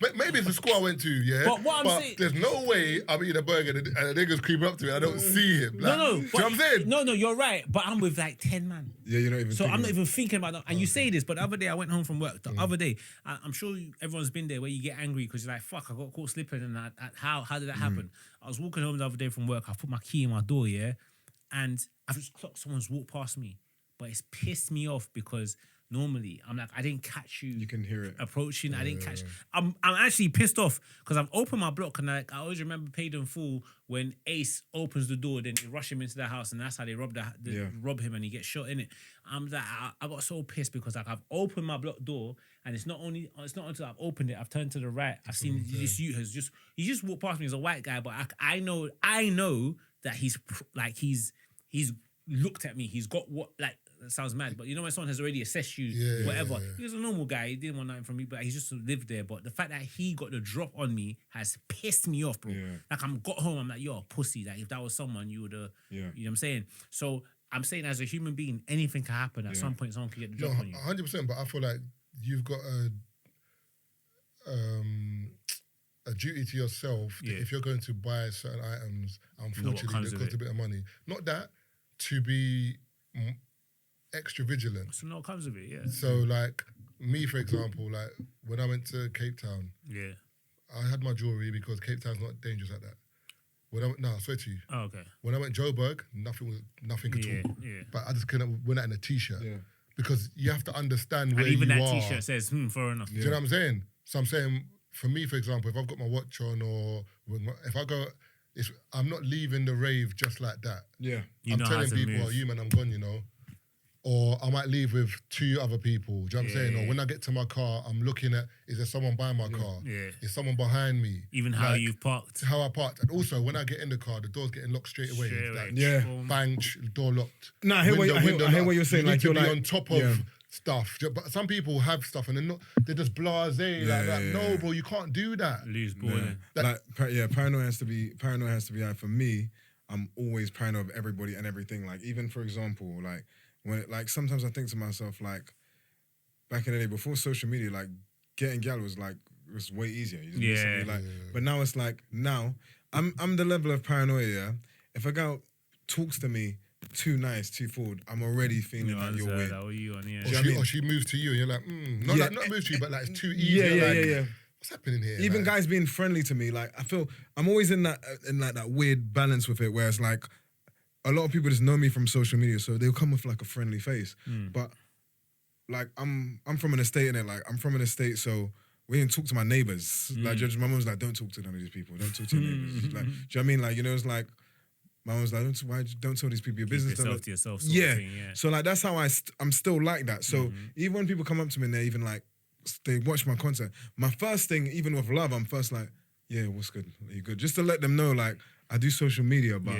but maybe it's the school I went to, But what I'm saying, there's no way I'm eating a burger and a nigga's creeping up to me. I don't see him. Like, no. Do you know what I'm saying? No, you're right. But I'm with like 10 man. Yeah, you're not even. So I'm not even thinking about that. And you say this, but the other day I went home from work. The other day, I'm sure everyone's been there where you get angry because you're like, fuck, I got caught slipping. And how did that happen? I was walking home the other day from work. I put my key in my door, and I've just clocked someone's walked past me. But it's pissed me off because normally I'm like, I didn't catch you. You can hear it approaching. I didn't catch. I'm actually pissed off because I've opened my block and I always remember Paid in Full when Ace opens the door, then they rush him into the house and that's how they rob rob him and he gets shot in it. I'm like, I got so pissed because like I've opened my block door and it's not until I've opened it, I've turned to the right, I've seen this youth he just walked past me as a white guy, but I know that he's looked at me. He's got what like. That sounds mad, but you know when someone has already assessed you, whatever. He was a normal guy. He didn't want nothing from me, but he just lived there. But the fact that he got the drop on me has pissed me off, bro. Yeah. Like got home, I'm like, yo, pussy. Like if that was someone, you would have. You know what I'm saying? So I'm saying as a human being, anything can happen. At some point, someone can get the drop on you. 100%. But I feel like you've got a duty to yourself that if you're going to buy certain items, unfortunately, they cost a bit of money. Not that to be extra vigilant. So no comes of it, So like me, for example, like when I went to Cape Town, I had my jewelry because Cape Town's not dangerous like that. I swear to you. Oh, okay. When I went Joburg, nothing at all. Yeah. But I just couldn't went out in a t-shirt because you have to understand where even you that are. t-shirt says, fair enough. Do you know what I'm saying? So I'm saying, for me, for example, if I've got my watch on or if I go, I'm not leaving the rave just like that. Yeah. I'm telling people, you man, I'm gone, you know. Or I might leave with 2 other people. Do you know what I'm saying? Or when I get to my car, I'm looking at, is there someone by my car? Yeah. Is someone behind me? Even how you've parked. How I parked. And also, when I get in the car, the door's getting locked straight away. Bang, door locked. No, I hear what you're saying. You like need to you're be like, on top of stuff. But some people have stuff and they're just blasé like that. No, bro, you can't do that. Lose ball. Paranoia has to be like, for me, I'm always paranoid of everybody and everything. Like even for example, like when sometimes I think to myself, like back in the day before social media, like getting gal was way easier. You just recently, but now it's like I'm the level of paranoia. If a girl talks to me too nice, too forward, I'm already feeling like you're weird. Or she moves to you and you're like, not move to you, but like it's too easy. What's happening here? Even guys being friendly to me, like I feel I'm always in that weird balance with it, where it's like a lot of people just know me from social media, so they'll come with like a friendly face. But like I'm from an estate in it, like I'm from an estate, so we didn't talk to my neighbors. Like my mum was like, don't talk to none of these people, don't talk to your neighbors. Like, do you know what I mean? Like, you know, it's like my mum was like, don't tell these people your business. Yourself to yourself. So like that's how I'm still like that. So even when people come up to me and they're even like, they watch my content, my first thing, even with love, I'm first like, yeah, what's good? Are you good? Just to let them know, like, I do social media, but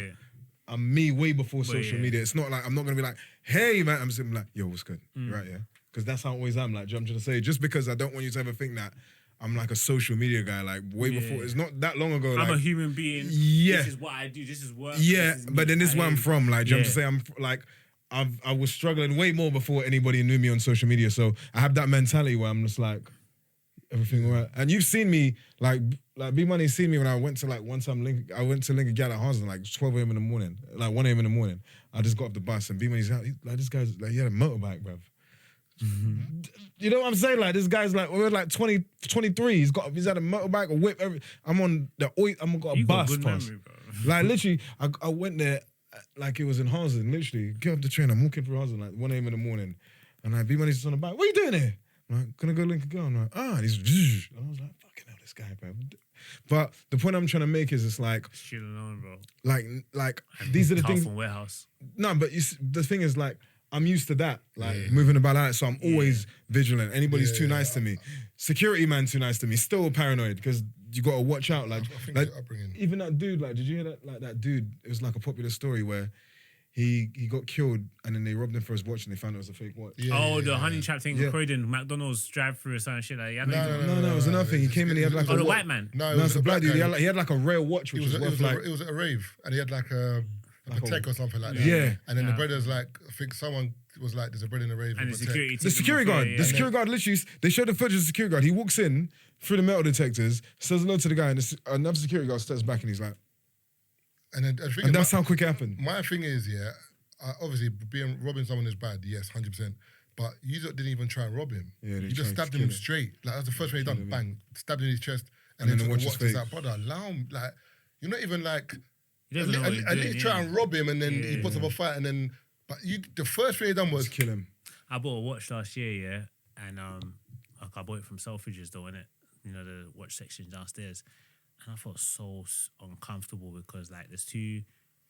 I'm me way before social media. It's not like, I'm not going to be like, hey, man. I'm just like, yo, what's good? Right, yeah? Because that's how I always am. Like, I'm trying to say, just because I don't want you to ever think that I'm like a social media guy, like way before. It's not that long ago. I'm like, a human being. Yeah. This is what I do. This is work. Yeah, this is but then this is where I'm from. Like, do you know what I'm saying? I'm like, I was struggling way more before anybody knew me on social media. So I have that mentality where I'm just like, Everything all right. And you've seen me, like B Money's seen me when I went to like one time I went to Lincoln Gal at Hansel like 12 a.m. in the morning, like 1 a.m. in the morning. I just got off the bus and B Money's like, this guy's like, he had a motorbike, bruv. You know what I'm saying? Like, this guy's like, we're like 20, 23. He's had a motorbike, a whip. I'm on the I'm got a You got bus good pass. memory, bro. Like, literally, I went there like it was in Hansel. Literally, get off the train. I'm walking through Hansel like 1 a.m. in the morning. And like, B Money's on the bike. What are you doing here? I'm like, gonna go Lincoln Girl. I'm like, and he's, and I was like, fucking hell, this guy, bro. But the point I'm trying to make is, it's like, Chilling on, bro. like these are the things. Warehouse. No, but the thing is, like, I'm used to that, like moving about like that, so I'm always vigilant. Anybody's too nice to me, security man too nice to me, still paranoid because you got to watch out. Like even that dude, like, did you hear that? Like that dude, it was like a popular story where he got killed and then they robbed him for his watch and they found it was a fake watch. The honey trap thing, Croydon, McDonald's drive-through or something shit like that. No, it was another thing. He came in, he had like the white man. No, it was a black dude. He had like a rare watch, which was worth like it was at a rave, and he had like a tech or something like that. Yeah. And then the brothers like, I think someone was like, there's a bread in the rave. And the security guard, literally, they showed the footage of the security guard. He walks in through the metal detectors, says hello to the guy, and another security guard steps back and he's like, and that's how quick it happened. My thing is, obviously robbing someone is bad, yes, 100%. But you didn't even try and rob him. Yeah, you just stabbed him straight. Like, that's the first thing he done. Bang, stabbed him in his chest, and then took the watch. He's like, brother, allow him. Like, you're not even like. At least try and rob him, and then he puts up a fight, and then. But the first thing he done was kill him. I bought a watch last year, and I bought it from Selfridges though, innit? You know, the watch section downstairs, and I felt so uncomfortable because like there's two.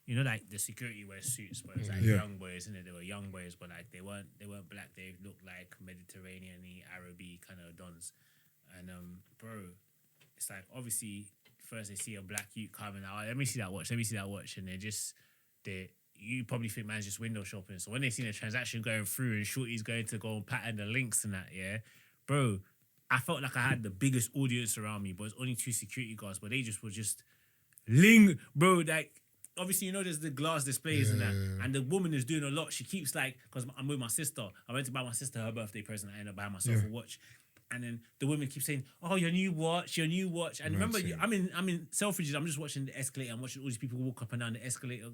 You know, like the security wear suits, but it's like young boys, isn't it? They were young boys, but like they weren't black. They looked like Mediterranean-y, Araby kind of dons. And bro, it's like obviously first they see a black youth coming out. Let me see that watch. And you probably think man's just window shopping. So when they see the transaction going through and Shorty's going to go and pattern the links and that, bro, I felt like I had the biggest audience around me, but it's only 2 security guards, but they just were just bro, like. Obviously, you know, there's the glass displays and that. And the woman is doing a lot. She keeps like, because I'm with my sister. I went to buy my sister her birthday present. I ended up buying myself a watch. And then the women keep saying, oh, your new watch. And remember, I'm in Selfridges. I'm just watching the escalator. I'm watching all these people walk up and down the escalator.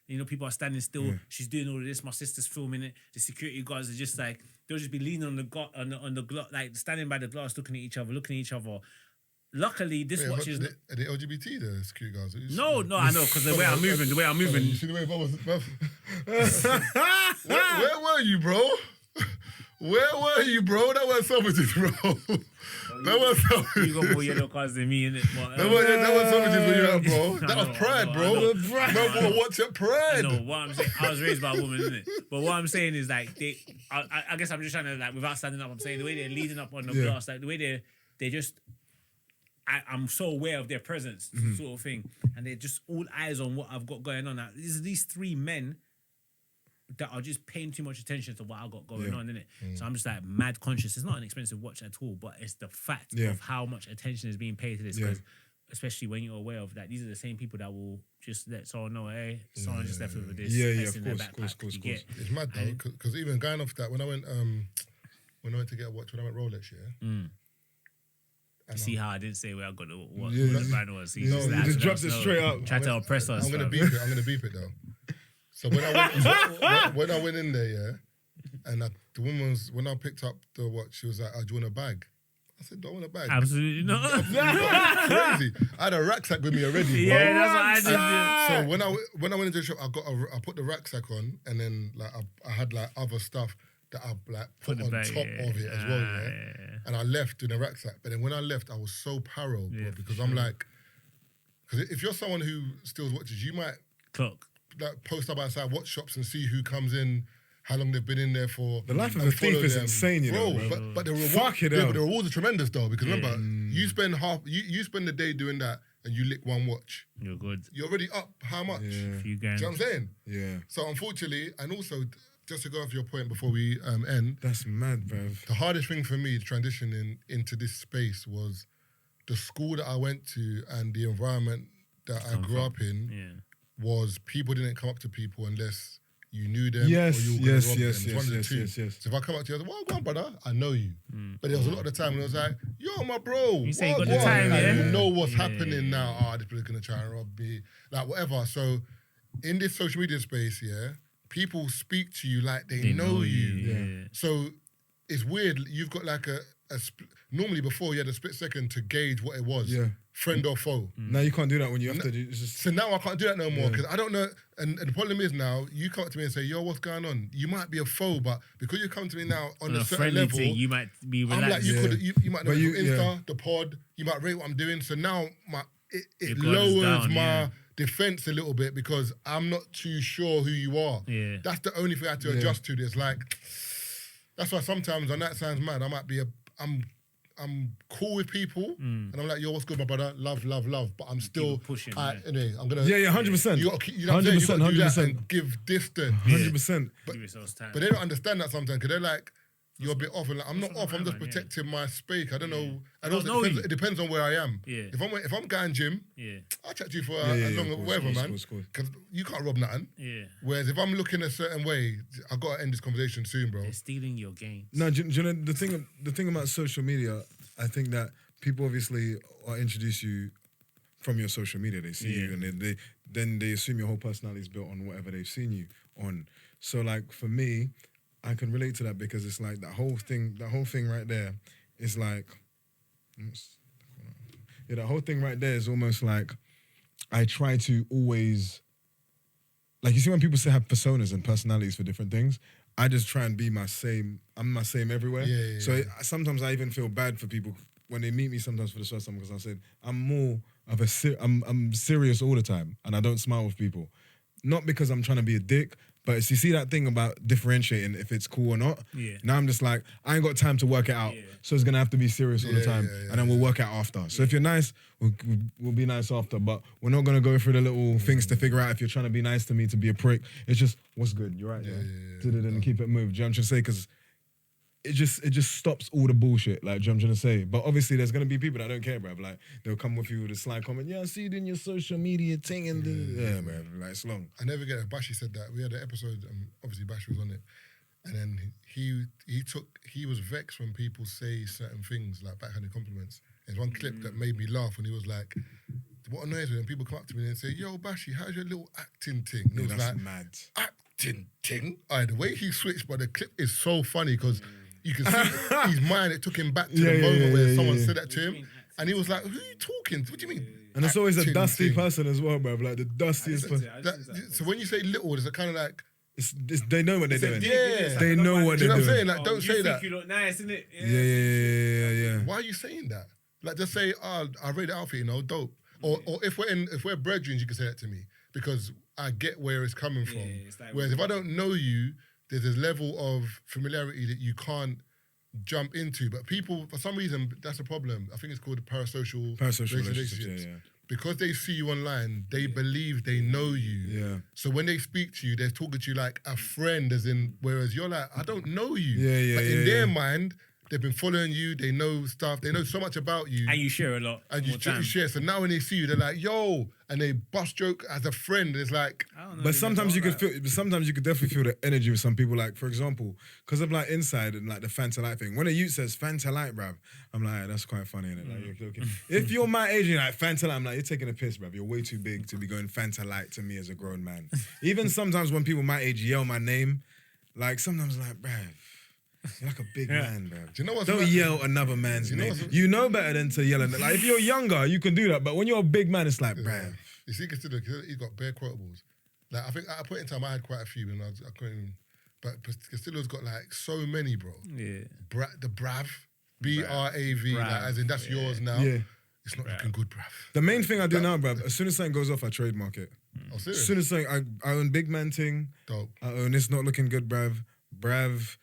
You know, people are standing still. Yeah. She's doing all of this. My sister's filming it. The security guards are just like, they'll just be leaning on the glass, like standing by the glass, looking at each other. Luckily, this watch is... Are they LGBT, the security guards? No, I know, because the way I'm moving... You see the way Bob was... Where were you, bro? That was Selfridges, bro. That was Selfridges. You got more yellow cards than me, innit? That was Selfridges where you at, bro. That was pride, bro. No, watch it, pride. No, what I'm saying... I was raised by a woman, innit? But what I'm saying is, like, I guess I'm just trying to, like, without standing up, I'm saying the way they're leading up on the glass, like, the way they just... I'm so aware of their presence, sort of thing. And they're just all eyes on what I've got going on. Now, there's these 3 men that are just paying too much attention to what I've got going on, innit? So I'm just like mad conscious. It's not an expensive watch at all, but it's the fact of how much attention is being paid to this. Because especially when you're aware of that, these are the same people that will just let someone know, hey, someone just left with this. Of course. It's mad though, because even going off that, when I went to get a watch, when I went Rolex, See how I didn't say where I got what the brand was. You just dropped it straight up. Tried to oppress us. I'm gonna beep it though. So when I went in there, and the woman was, when I picked up the watch, she was like, "Oh, do you want a bag?" I said, "Don't want a bag." Absolutely not. Crazy. I had a rucksack with me already. Yeah, that's what I did. So when I went into the shop, I put the rucksack on, and then like I had like other stuff that I like put on top of it as well, and I left in a rucksack. But then when I left, I was so paro, bro, because I'm like, because if you're someone who steals watches, you might like post up outside watch shops and see who comes in, how long they've been in there for. The life of a thief is insane, you know, bro. But the rewards are tremendous though, because remember, you spend the day doing that, and you lick one watch. You're good. You're already up. How much? A few grand. Do you know what I'm saying? Yeah. So unfortunately, and also, just to go off your point before we end. That's mad, bruv. The hardest thing for me transitioning into this space was the school that I went to and the environment that I grew up in was people didn't come up to people unless you knew them, or you were going to rob them. It's one of the two. So if I come up to you, I was like, well, go on, brother, I know you. But there was a lot of the time when I was like, yo, my bro. You say you got the time, like, yeah? You know what's happening now. Oh, this person's going to try and rob me. Like, whatever. So in this social media space, people speak to you like they know you. Yeah. So it's weird. You've got like normally before you had a split second to gauge what it was, friend or foe. Now you can't do that when you have to do. It's just... So now I can't do that no more because I don't know. And the problem is now you come up to me and say, "Yo, what's going on?" You might be a foe, but because you come to me now on a certain level, thing, you might be relaxed. I'm like, you might know from Insta, the pod. You might rate what I'm doing. So now it lowers my defense a little bit because I'm not too sure who you are. Yeah. That's the only thing I have to adjust to. There's like, that's why sometimes, and that sounds mad, I might be I'm cool with people, and I'm like, yo, what's good, my brother? Love, but I'm still pushing. Anyway, I'm gonna 100%. You gotta, you know what I'm saying? You gotta do that and give distance. 100%. Give yourselves time. But they don't understand that sometimes because they're like, you're a bit off, and like, I'm not off. I'm just protecting my space. I don't know. And also it depends on where I am. Yeah. If I'm going gym, I'll chat to you for as long as whatever, man. Because you can't rob nothing. Yeah. Whereas if I'm looking a certain way, I gotta end this conversation soon, bro. They're stealing your game. No, do you know the thing about social media? I think that people obviously introduce you from your social media. They see you, and then they assume your whole personality is built on whatever they've seen you on. So like for me, I can relate to that because it's like that whole thing right there is like, that whole thing right there is almost like I try to always, like you see when people say have personas and personalities for different things, I just try and be my same. I'm my same everywhere. So sometimes I even feel bad for people when they meet me sometimes for the first time because I said I'm more of I'm serious all the time and I don't smile with people. Not because I'm trying to be a dick, but it's, you see that thing about differentiating if it's cool or not. Yeah. Now I'm just like, I ain't got time to work it out. Yeah. So it's going to have to be serious all the time. And then we'll work it out after. So if you're nice, we'll be nice after. But we're not going to go through the little things to figure out if you're trying to be nice to me to be a prick. It's just, what's good? You're right. And keep it moved. Do you know what I'm trying to say? Because it just stops all the bullshit. Like, do you know what I'm trying to say? But obviously there's going to be people that don't care, bruv. Like, they'll come with you with a sly comment. Yeah, I see it in your social media thing. And bruv. Like, it's long. I never get it. Bashi said that. We had an episode, obviously Bashi was on it. And then he was vexed when people say certain things, like backhanded compliments. There's one clip that made me laugh when he was like, what annoys me when people come up to me and say, yo, Bashi, how's your little acting thing? And it was that's like, mad. Acting thing? The way he switched, but the clip is so funny because you can see his mind, it took him back to the moment where someone said that to him. And he was like, who are you talking to? What do you mean? And it's always a dusty person as well, bro. Like the dustiest person. So when you say little, it's kind of like... they know what they're doing. Yeah. They know what they're doing. Do you know what I'm saying? Like, don't say that. You look nice, innit? Yeah. Why are you saying that? Like, just say, I rate the outfit, dope. Or if we're brethren, you can say that to me. Because I get where it's coming from. Like, whereas if I don't know you, there's this level of familiarity that you can't jump into. But people, for some reason, that's a problem. I think it's called parasocial relationships. Because they see you online, they believe they know you. Yeah. So when they speak to you, they're talking to you like a friend, as in, whereas you're like, I don't know you. But in their mind, they've been following you, they know stuff, they know so much about you. And you share a lot. And you share. So now when they see you, they're like, yo, and they bust joke as a friend. It's like, I don't know. But sometimes you could definitely feel the energy with some people. Like, for example, because of like inside and like the Fanta Light thing. When a youth says Fanta Light, bruv, I'm like, that's quite funny, innit? Like, you're joking. If you're my age and you're like Fanta Light, I'm like, you're taking a piss, bruv. You're way too big to be going Fanta Light to me as a grown man. Even sometimes when people my age yell my name, like sometimes like, bruv, you're like a big man, bro. Do you know what's Don't yell another man's name. You know better than to yell. Like, if you're younger, you can do that. But when you're a big man, it's like, bruh. You see, Castillo, he's got bare quotables. Like, I think at a point in time, I had quite a few, and I couldn't even... But Castillo's got, like, so many, bro. Yeah. The Brav, B-R-A-V, like, as in that's yours now. Yeah. It's not looking good, bruv. The main thing I do now, bruv, as soon as something goes off, I trademark it. Oh, serious? As soon as something, I own big man ting. Dope. I own it's not looking good, Brav.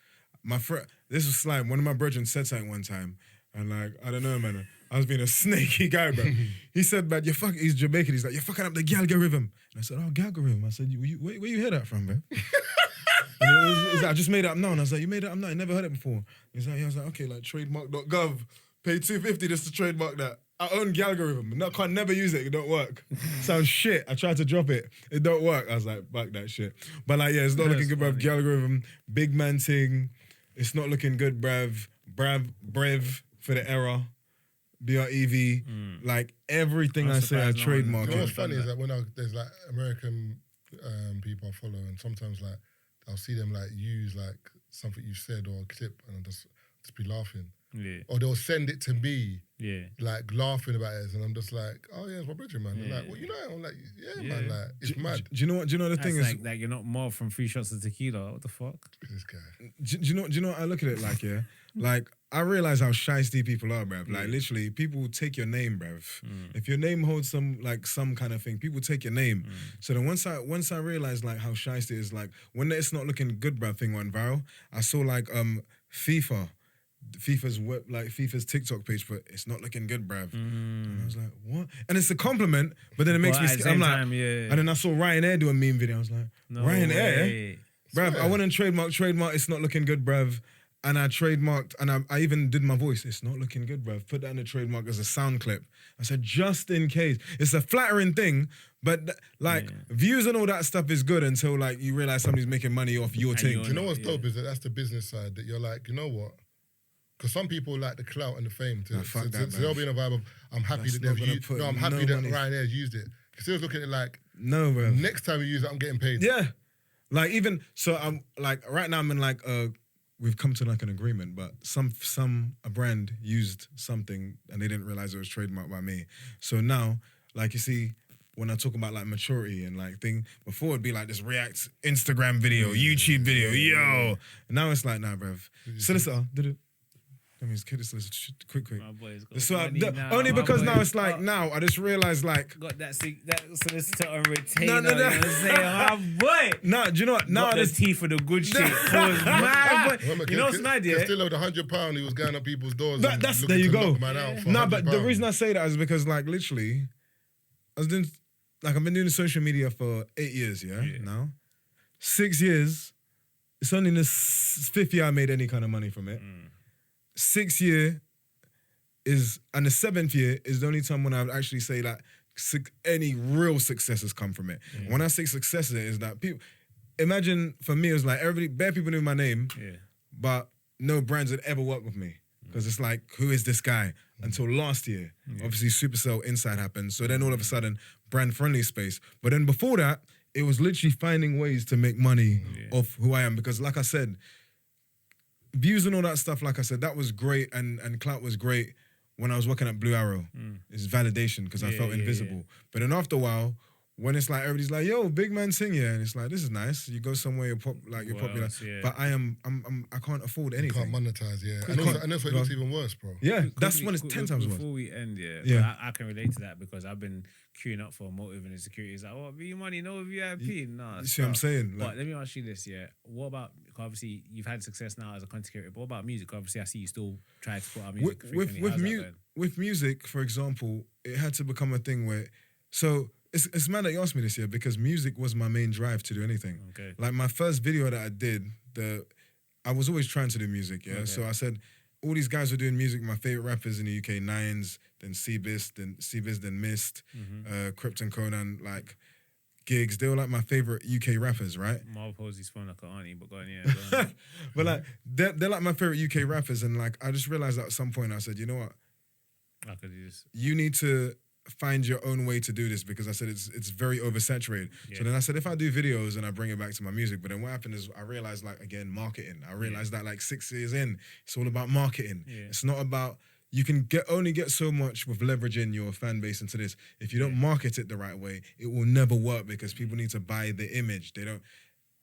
My friend, this was slime. One of my brethren said something one time, and like, I don't know, man. I was being a snaky guy, bro. He said, "But he's Jamaican. He's like, you're fucking up the galgorithm." And I said, "Oh, galgorithm." I said, where you hear that from, bro? And he's like, I just made it up now. And I was like, you made it up now? I never heard it before. He's like, I was like, okay, like trademark.gov, pay $250 just to trademark that. I own the algorithm. No, can't never use it. It don't work. Sounds shit. I tried to drop it. It don't work. I was like, fuck that shit. But like, yeah, it's not looking good, bruv. The algorithm, big man thing. It's not looking good, bruv. Brev for the era. BREV. Like everything I say, I trademark. You know what's funny is that when there's like American people I follow, and sometimes like I'll see them like use like something you said or a clip, and I'll just be laughing. Yeah. Or they'll send it to me. Yeah. Like laughing about it, and I'm just like, oh yeah, it's my brother, man. They're like, well, you know, I'm like, yeah, man, like it's mad. Do you know what? Do you know the thing is like you're not more from 3 shots of tequila. What the fuck? This guy. Do you know what I look at it like? Yeah, like I realize how shiesty people are, bruv. Like literally, people take your name, bruv. If your name holds some kind of thing, people take your name. So then once I realized like how shiesty it is, like when it's not looking good, bruv, thing went viral. I saw like FIFA's TikTok page, but it's not looking good, bruv. And I was like, what? And it's a compliment, but then it makes me scared. I'm like, and then I saw Ryanair do a meme video. I was like, Ryanair? Bruv, I went and trademark, it's not looking good, bruv. And I trademarked, and I even did my voice. It's not looking good, bruv. Put that in the trademark as a sound clip. I said, just in case. It's a flattering thing, but views and all that stuff is good until like you realize somebody's making money off your thing. Do you know what's dope is that's the business side that you're like, you know what? Because some people like the clout and the fame. They'll be in a vibe of, I'm happy that they've used it. No, I'm happy that Ryanair's used it. Because looking at it like, no, bro. Next time you use it, I'm getting paid. Yeah. Like even, so I'm like, right now I'm in like, we've come to like an agreement, but a brand used something and they didn't realize it was trademarked by me. So now, like you see, when I talk about like maturity and like thing, before it'd be like this React Instagram video, YouTube video, yo. And now it's like, nah, bruv. Solicitor, did it. I mean, quick. Only because now it's like, now I just realized like. Got that solicitor on retainer. No. You know what I'm saying? Oh, boy. No, do you know what? Now the teeth for the good shit. You know what's mad, yeah? Still owed £100, he was going up people's doors. There you go. No, but the £100. reason I say that is because like literally, I've been doing social media for 8 years, yeah? Now. 6 years, it's only in the 5th year I made any kind of money from it. 6th year and the 7th year is the only time when I would actually say that any real success has come from it. When I say success, is that people, imagine for me, it was like bare people knew my name, but no brands had ever worked with me. Because it's like, who is this guy? Until last year. Obviously, Supercell Inside happened. So then all of a sudden, brand-friendly space. But then before that, it was literally finding ways to make money off who I am. Because like I said, views and all that stuff, like I said, that was great, and clout was great when I was working at Blue Arrow. It's validation because I felt invisible. But then after a while, when it's like everybody's like, "Yo, big man sing here," and it's like, "This is nice." You go somewhere, you're popular, but I can't afford anything. You can't monetize, and that's what it looks even worse, bro. Yeah, that's when it's 10 times worse. Before we end, I can relate to that because I've been queuing up for motive and insecurity. It's like, oh, V Money, no VIP. Nah, you see what I'm saying? But let me ask you this, what about, obviously you've had success now as a content creator, but what about music? Obviously I see you still try to put out music with music, for example, it had to become a thing where, so it's mad that you asked me this, because music was my main drive to do anything. Okay. Like my first video that I did, I was always trying to do music, Okay. So I said, all these guys were doing music. My favorite rappers in the UK, Nines, then Cbiz, then Mist, Krypton Conan, like Gigs. They were like my favorite UK rappers, right? Marv Posey's phone like an auntie, but go on, But like they're like my favorite UK rappers, and like I just realized at some point I said, you know what? I could do this. You need to find your own way to do this, because I said it's very oversaturated. Yeah. So then I said, if I do videos and I bring it back to my music, but then what happened is I realized, like, again, marketing. I realized that like 6 years in, it's all about marketing. Yeah. It's not about, you can only get so much with leveraging your fan base into this. If you don't market it the right way, it will never work, because people need to buy the image. They don't.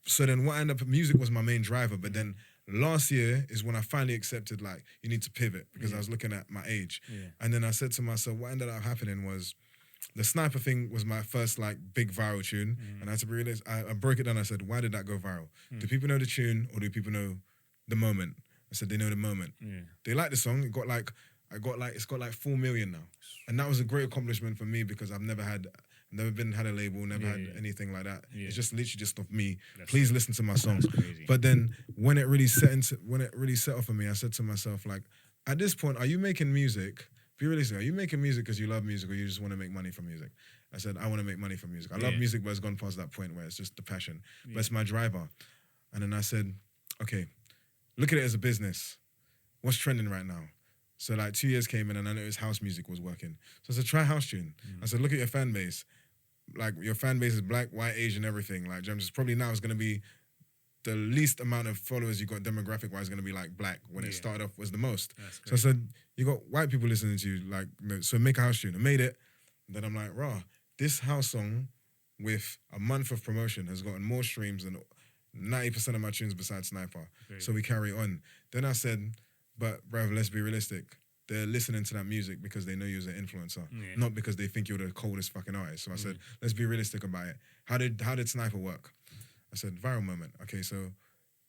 So then what ended up, music was my main driver, but then last year is when I finally accepted, like, you need to pivot, because I was looking at my age. Yeah. And then I said to myself, what ended up happening was, the Sniper thing was my first, like, big viral tune. And I had to realize, I broke it down. I said, why did that go viral? Do people know the tune, or do people know the moment? I said, they know the moment. Yeah. They like the song. It's got like 4 million now. And that was a great accomplishment for me, because I've never had a label, never had anything like that. Yeah. It's just literally just of me. Please listen to my songs. But then when it really set off for me, I said to myself, like, at this point, are you making music be realistic. Are you making music because you love music or you just want to make money from music? I said, I want to make money from music. I love music, but it's gone past that point where it's just the passion. But it's my driver. And then I said, okay, look at it as a business. What's trending right now? So like 2 years came in and I noticed house music was working. So I said, try house tune. I said, look at your fan base. Like your fan base is black, white, Asian, everything. Like just probably now it's going to be the least amount of followers you got demographic wise going to be like black. When it started off was the most. So I said, you got white people listening to you, like, so make a house tune. I made it. Then I'm like, rah, this house song with a month of promotion has gotten more streams than 90% of my tunes besides Sniper. So we carry on. Then I said, but bruv, let's be realistic. They're listening to that music because they know you as an influencer, not because they think you're the coldest fucking artist. So I said, let's be realistic about it. How did Sniper work? I said, viral moment. Okay, so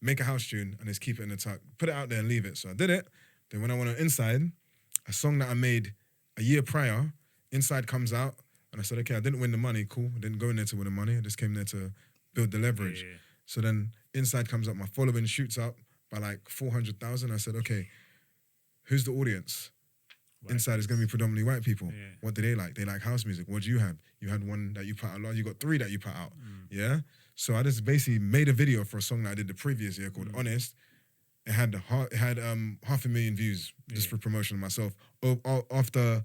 make a house tune and let's keep it in the tuck. Put it out there and leave it. So I did it. Then when I went on Inside, a song that I made a year prior, Inside comes out. And I said, okay, I didn't win the money, cool. I didn't go in there to win the money. I just came there to build the leverage. So then Inside comes up, my following shoots up by like 400,000. I said, okay, who's the audience? Inside is going to be predominantly white people. What do they like? They like house music. What do you have? You had one that you put out. You got 3 that you put out. Yeah? So I just basically made a video for a song that I did the previous year called Honest. It had 500,000 views just for promotion of myself after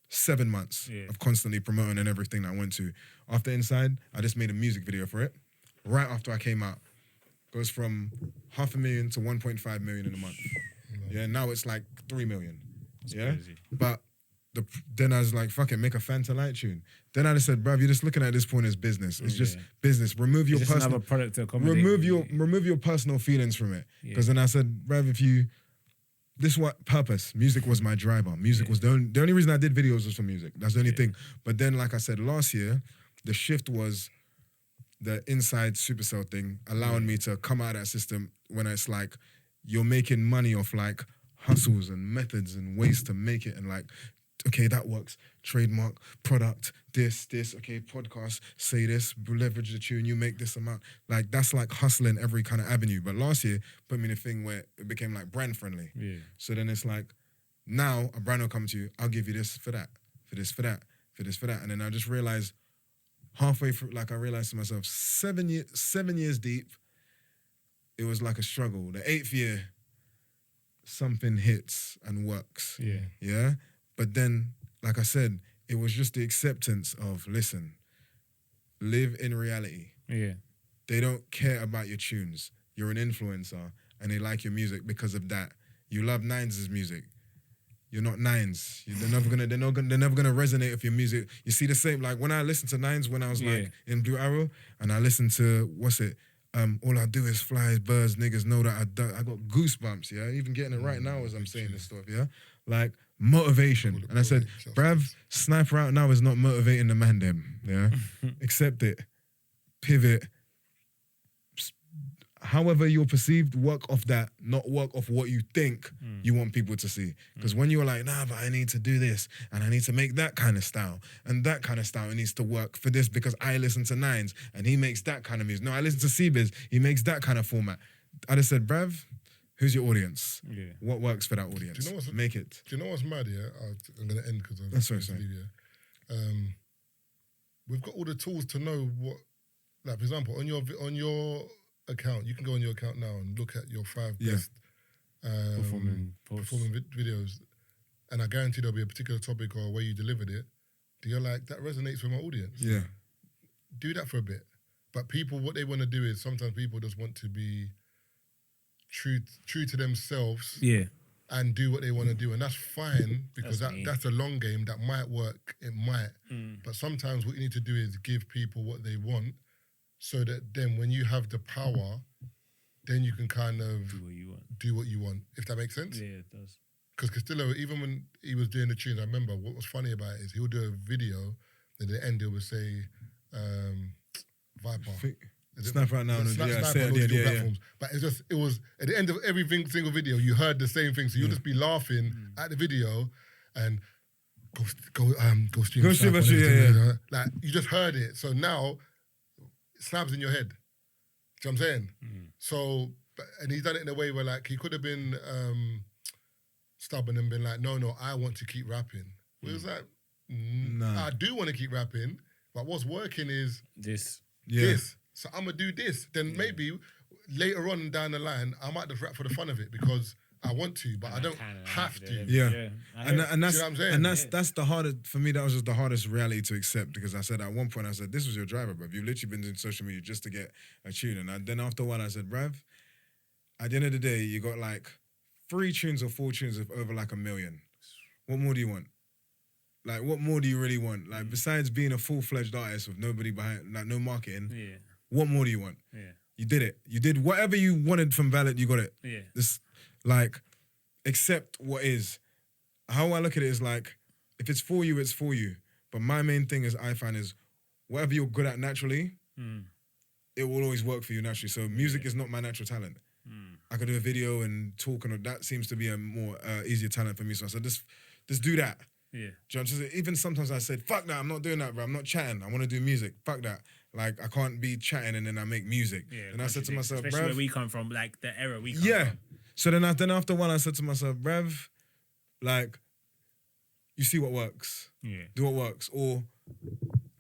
7 months of constantly promoting and everything that I went to. After Inside, I just made a music video for it. Right after I came out. Goes from 500,000 to 1.5 million in a month. Yeah, now it's like 3 million. That's crazy. But then I was like, fuck it, make a Fanta Light tune. Then I just said, bruv, you're just looking at this point as business. It's just business. Remove your personal another product to accommodate. Remove your personal feelings from it. Because then I said, bruv, this is what purpose. Music was my driver. Music was the only reason I did videos was for music. That's the only thing. But then, like I said, last year, the shift was the Inside Supercell thing, allowing me to come out of that system when it's like you're making money off like hustles and methods and ways to make it and like, okay, that works. Trademark, product, this, okay, podcast, say this, leverage the tune, you make this amount. Like that's like hustling every kind of avenue. But last year put me in a thing where it became like brand friendly. So then it's like, now a brand will come to you, I'll give you this for that, for this, for that, for this, for that. And then I just realized halfway through, like I realized to myself, 7 years deep, it was like a struggle. The 8th year, something hits and works. Yeah? But then, like I said, it was just the acceptance of, listen, live in reality. They don't care about your tunes. You're an influencer and they like your music because of that. You love Nines' music. You're not Nines. They're never gonna resonate with your music. You see the same, like when I listened to Nines when I was like in Blue Arrow and I listened to, all I do is fly as birds, niggas know that I got goosebumps, yeah? Even getting it right now as I'm saying this stuff, yeah? Like, motivation. And I said, bruv, Sniper out now is not motivating the man them, yeah? Accept it. Pivot. However you're perceived, work off that, not work off what you think you want people to see. Because when you're like, nah, but I need to do this and I need to make that kind of style and that kind of style, it needs to work for this because I listen to Nines and he makes that kind of music. No, I listen to C-Biz, he makes that kind of format. I just said, bruv, who's your audience? What works for that audience? Do you know make it. Do you know what's mad, yeah? I'm going to end because I'm That's right, to leave, yeah? We've got all the tools to know what, like for example, on your account, you can go on your account now and look at your 5 best performing videos, and I guarantee there'll be a particular topic or a way you delivered it. Do you like that resonates with my audience? Yeah. Do that for a bit. But people, what they want to do is sometimes people just want to be true to themselves. And do what they want to do, and that's fine because that's a long game. That might work, it might, but sometimes what you need to do is give people what they want. So that then when you have the power, then you can kind of do what you want, if that makes sense. Yeah, it does. Because Castillo, even when he was doing the tunes, I remember what was funny about it is he'll do a video, and at the end he would say, Viper. Snap right now. Platforms. But it was at the end of every single video, you heard the same thing. So you'll just be laughing at the video and go stream. Go stream, yeah. Like you just heard it. So now it slabs in your head. Do you know what I'm saying? So, and he's done it in a way where like he could have been stubborn and been like, no, I want to keep rapping. We was like, Nah. I do want to keep rapping, but what's working is This. this. So I'm gonna do this. Then maybe later on down the line, I might just rap for the fun of it because I want to, but I don't have to. Yeah. And that's See what I'm saying? and that's the hardest for me. That was just the hardest reality to accept because I said at one point I said this was your driver, bruv. You've literally been doing social media just to get a tune, and then after a while I said, bruv, at the end of the day you got like 3 tunes or 4 tunes of over like 1 million. What more do you want? Like what more do you really want? Like besides being a full-fledged artist with nobody behind, like no marketing. Yeah. What more do you want? Yeah. You did it. You did whatever you wanted from Valid. You got it. Yeah. This, like, accept what is. How I look at it is like, if it's for you, it's for you. But my main thing is I find is whatever you're good at naturally, it will always work for you naturally. So music is not my natural talent. I could do a video and talk, and that seems to be a more easier talent for me. So I said, just do that. Yeah. Do you know what I'm saying? Even sometimes I said, fuck that, I'm not doing that, bro. I'm not chatting. I want to do music. Fuck that. Like, I can't be chatting and then I make music. Yeah, and I said to myself, especially bruv. where we come from, like the era we come from. So then after a while, I said to myself, bruv, like, you see what works. Yeah. Do what works. Or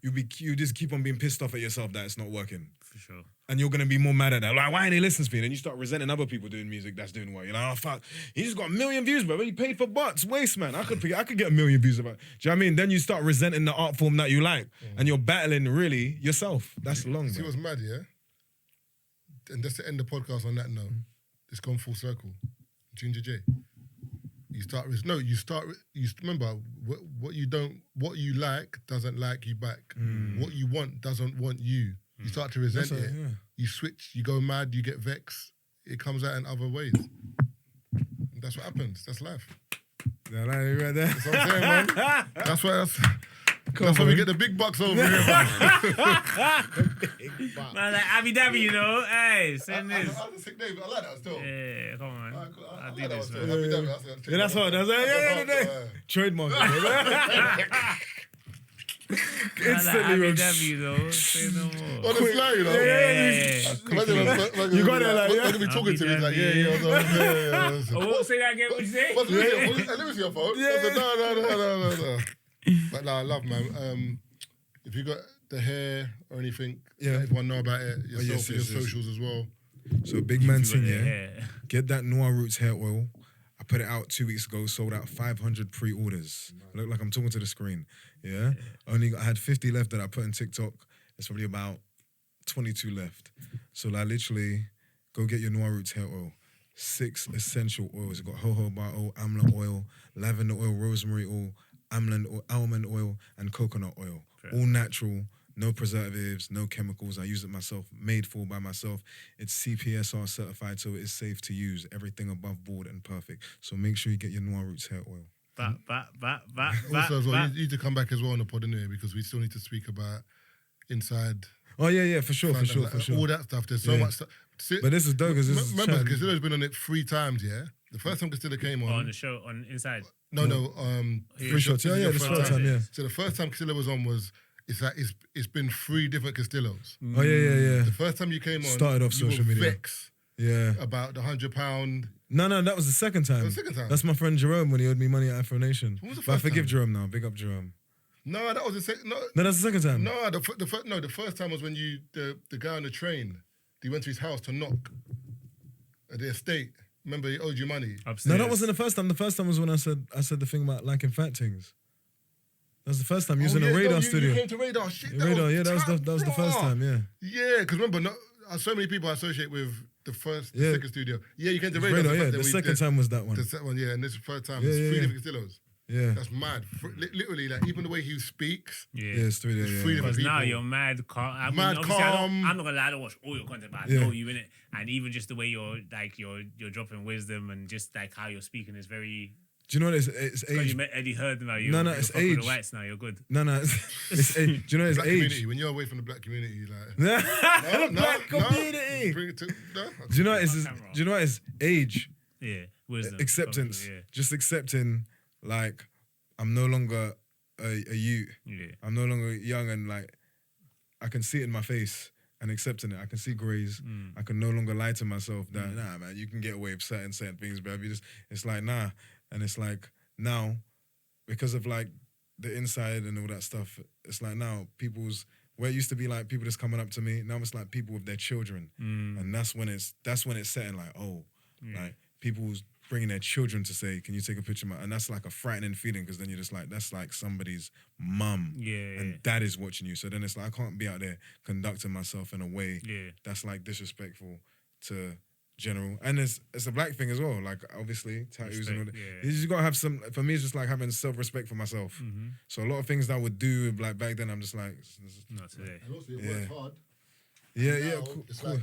you just keep on being pissed off at yourself that it's not working. For sure. And you're going to be more mad at that. Like, why ain't they listening to me? Then you start resenting other people doing music that's doing well. You're like, oh, fuck. He just got 1 million views, bro. He paid for butts. Waste, man. I could get 1 million views about it. Do you know what I mean? Then you start resenting the art form that you like. And you're battling, really, yourself. That's long, See bro. what's mad, yeah? And just to end the podcast on that note, it's gone full circle. Ginger J. Remember, what you like doesn't like you back. What you want doesn't want you. You start to resent it. Yeah. You switch, you go mad, you get vexed. It comes out in other ways. And that's what happens. That's life. Yeah, like it right there. That's what I'm saying, man. That's why we get the big bucks over here, man. Man, like Abbey Dabby, you know. Hey, send this. That's a sick name, but I like that still. Yeah, come on. I I'll do like this, that man. one. Yeah, that's what. Yeah. Trademark. Instantly, Abbey bro. Dabby, though. Say no more. On the fly, you know. Yeah. You got it, like, yeah. I'm gonna be talking to me, he's like, Oh, say that again, what you say? What's let me see your phone. I said, no. But nah, I love, man. If you got the hair or anything, let everyone know about it. Yourself and your socials as well. So big man thing, yeah. Yeah. Get that Noir Roots hair oil. I put it out 2 weeks ago, sold out 500 pre-orders. I look like I'm talking to the screen. Yeah. I had 50 left that I put in TikTok. There's probably about 22 left. So like literally, go get your Noir Roots hair oil. 6 essential oils. You've got jojoba oil, amla oil, lavender oil, rosemary oil, almond oil, and coconut oil. All natural, no preservatives, no chemicals. I use it myself, made for by myself. It's CPSR certified, so it is safe to use. Everything above board and perfect. So make sure you get your Noir Roots hair oil. Also, as well, you need to come back as well on the pod anyway, because we still need to speak about inside. Oh yeah, for sure. All that stuff. There's so much stuff. But this is dope because this remember, Castillo's been on it 3 times, yeah? The first time Castillo came on the show, on Inside. No. 3 shots. Yeah, the first time, yeah. So the first time Castillo was on it's been 3 different Castillos. Oh yeah. The first time you came on, started off social media. Vexed Yeah. about the £100. No, that was the second time. That was the second time? That's my friend Jerome when he owed me money at Afro Nation. What was the But I first forgive time? Jerome now. Big up Jerome. No, that was the second. No, that's the second time. No, the first time was when the guy on the train, he went to his house to knock at the estate. Remember, he owed you money. Upstairs. No, that wasn't the first time. The first time was when I said the thing about liking fat things. That was the first time. You was in a radar studio. You came to Radar. Shit, Radar, yeah, that was the first time, yeah. Yeah, because remember, so many people I associate with the second studio. Yeah, you came to Radar. Radar, yeah. The second time was that one. The second one, yeah, and this is the third time. Yeah, It's 3 yeah. different Castillos. Yeah. That's mad. Literally, like, even the way he speaks. Yeah. Yeah, it's 3 days. It's Yeah. 3 different Because people. now you're mad calm. Mad calm. I'm not gonna lie, I don't watch all your content, but I Yeah. know you in it. And even just the way you're dropping wisdom and just like how you're speaking is very. Do you know what it's Because age? you met Eddie Heard now. No, you're it's fucking with age. the whites now. You're good. No, it's age. Do you know it's Black age? community. When you're away from the black community, like. The black community. Bring it to. No. Do you know what it's? Do you know what it's age? Yeah, wisdom, Acceptance. Yeah, Just accepting, like, I'm no longer a youth. yeah. I'm no longer young and like I can see it in my face and accepting it. I can see grays. I can no longer lie to myself that nah, man, you can get away with certain things, bro. It's like nah. And it's like now, because of like the inside and all that stuff, it's like now where it used to be like people just coming up to me, now it's like people with their children. And that's when it's setting like, like people's bringing their children to say, can you take a picture of my, and that's like a frightening feeling, because then you're just like, that's like somebody's mum and dad is watching you. So then it's like, I can't be out there conducting myself in a way that's like disrespectful to general. And it's a black thing as well, like obviously tattoos and all that. You just gotta have some, for me it's just like having self-respect for myself. So a lot of things that I would do like back then, I'm just like, not today. And also it worked hard. Cool. It's like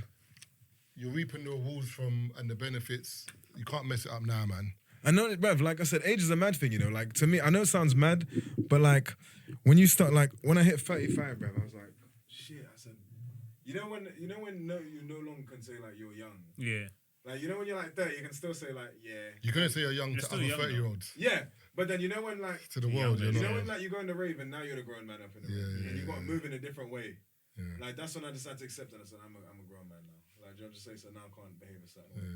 you're reaping the rewards from and the benefits. You can't mess it up now, man. I know, bruv, like I said, age is a mad thing, you know. Like, to me, I know it sounds mad, but like, when you start, like, when I hit 35, bruv, I was like, shit, I said, you know when you no longer can say, like, you're young. Yeah. Like, you know when you're like 30, you can still say, like, yeah. You're going to say you're young to other 30-year-olds. Yeah, but then you know when, like, to the world, you know when, like, you go in the rave and now you're the grown man up in the rave. And you got to move in a different way. Yeah. Like, that's when I decided to accept it. I said, I'm a grown man now. Like, do you know what I'm just saying? So now I can't behave a certain way.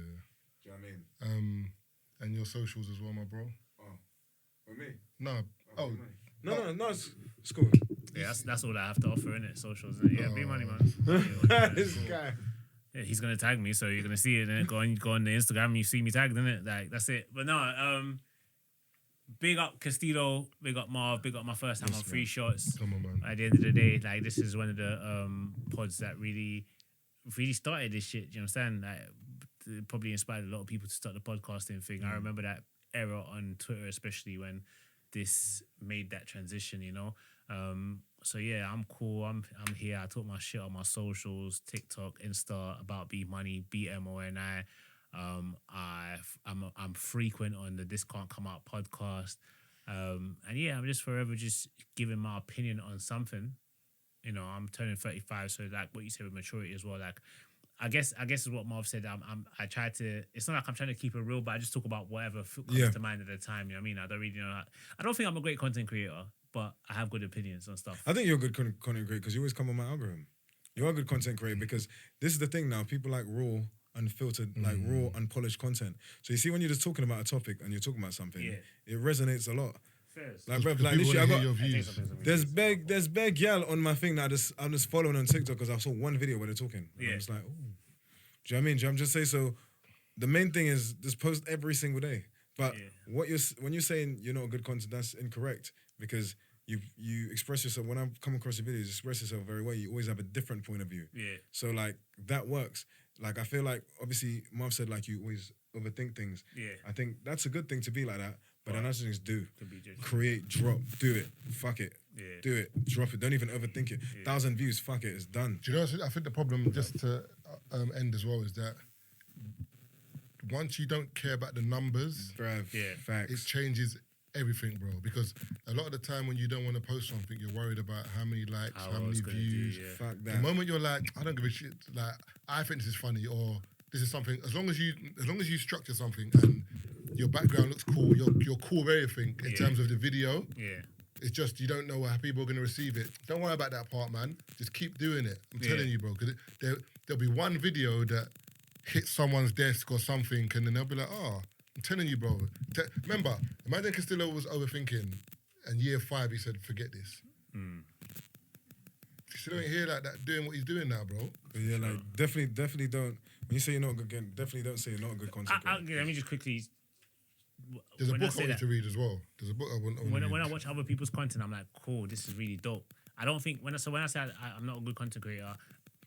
Do you know what I mean? And your socials as well, my bro. Oh, with me? No. Oh. No, it's cool. Yeah, that's all I have to offer, innit? Socials, innit? Yeah, be money, man. This guy. Yeah, he's gonna tag me, so you're gonna see it, and then go on the Instagram, and you see me tagged, innit? Like, that's it. But no, big up Castillo, big up Marv, big up my first time on Free Shots. Come on, man. At the end of the day, like, this is one of the pods that really started this shit. You know what I'm saying? Like, it probably inspired a lot of people to start the podcasting thing. I remember that era on Twitter, especially when this made that transition, you know. So yeah, I'm cool. I'm here. I talk my shit on my socials, TikTok, Insta, about Be Money, BMONI. I'm frequent on the This Can't Come Out podcast. And yeah, I'm just forever just giving my opinion on something. You know, I'm turning 35, so like what you said with maturity as well, like I guess is what Marv said. I try to. It's not like I'm trying to keep it real, but I just talk about whatever comes to mind at the time. You know what I mean? I don't really know. I don't think I'm a great content creator, but I have good opinions on stuff. I think you're a good content creator because you always come on my algorithm. You are a good content creator because this is the thing now. People like raw, unfiltered, like raw, unpolished content. So you see, when you're just talking about a topic and you're talking about something, it resonates a lot. Like, bro, like literally, I got there's big gal on my thing that I'm just following on TikTok because I saw one video where they're talking. And I'm just like, ooh. Do you know what I mean? I'm just saying. So the main thing is just post every single day. But when you're saying you're not a good content, that's incorrect because you express yourself. When I come across your videos, you express yourself very well. You always have a different point of view. Yeah. So like that works. Like I feel like obviously Marv said like you always overthink things. Yeah. I think that's a good thing to be like that. But then that's just do. Create, drop, do it. Fuck it. Yeah. Do it. Drop it. Don't even overthink it. 1,000 views, fuck it. It's done. Do you know what I think the problem, just to end as well, is that once you don't care about the numbers, facts. It changes everything, bro. Because a lot of the time when you don't want to post something, you're worried about how many likes, how many views. Fuck that. The moment you're like, I don't give a shit, like, I think this is funny, or this is something, as long as you structure something and your background looks cool, you're cool with everything in terms of the video. Yeah. It's just you don't know how people are going to receive it. Don't worry about that part, man. Just keep doing it. I'm telling you, bro. Because there'll be one video that hits someone's desk or something, and then they'll be like, oh, I'm telling you, bro. Remember, imagine Castillo was overthinking, and year 5 he said, forget this. You still don't hear like that doing what he's doing now, bro. But yeah, like definitely don't. When you say you're not good, definitely don't say you're not a good content creator. Let me just quickly. There's a book I want you to read as well. There's a book I want to read. When I watch other people's content, I'm like, cool, this is really dope. I don't think when I say I'm not a good content creator,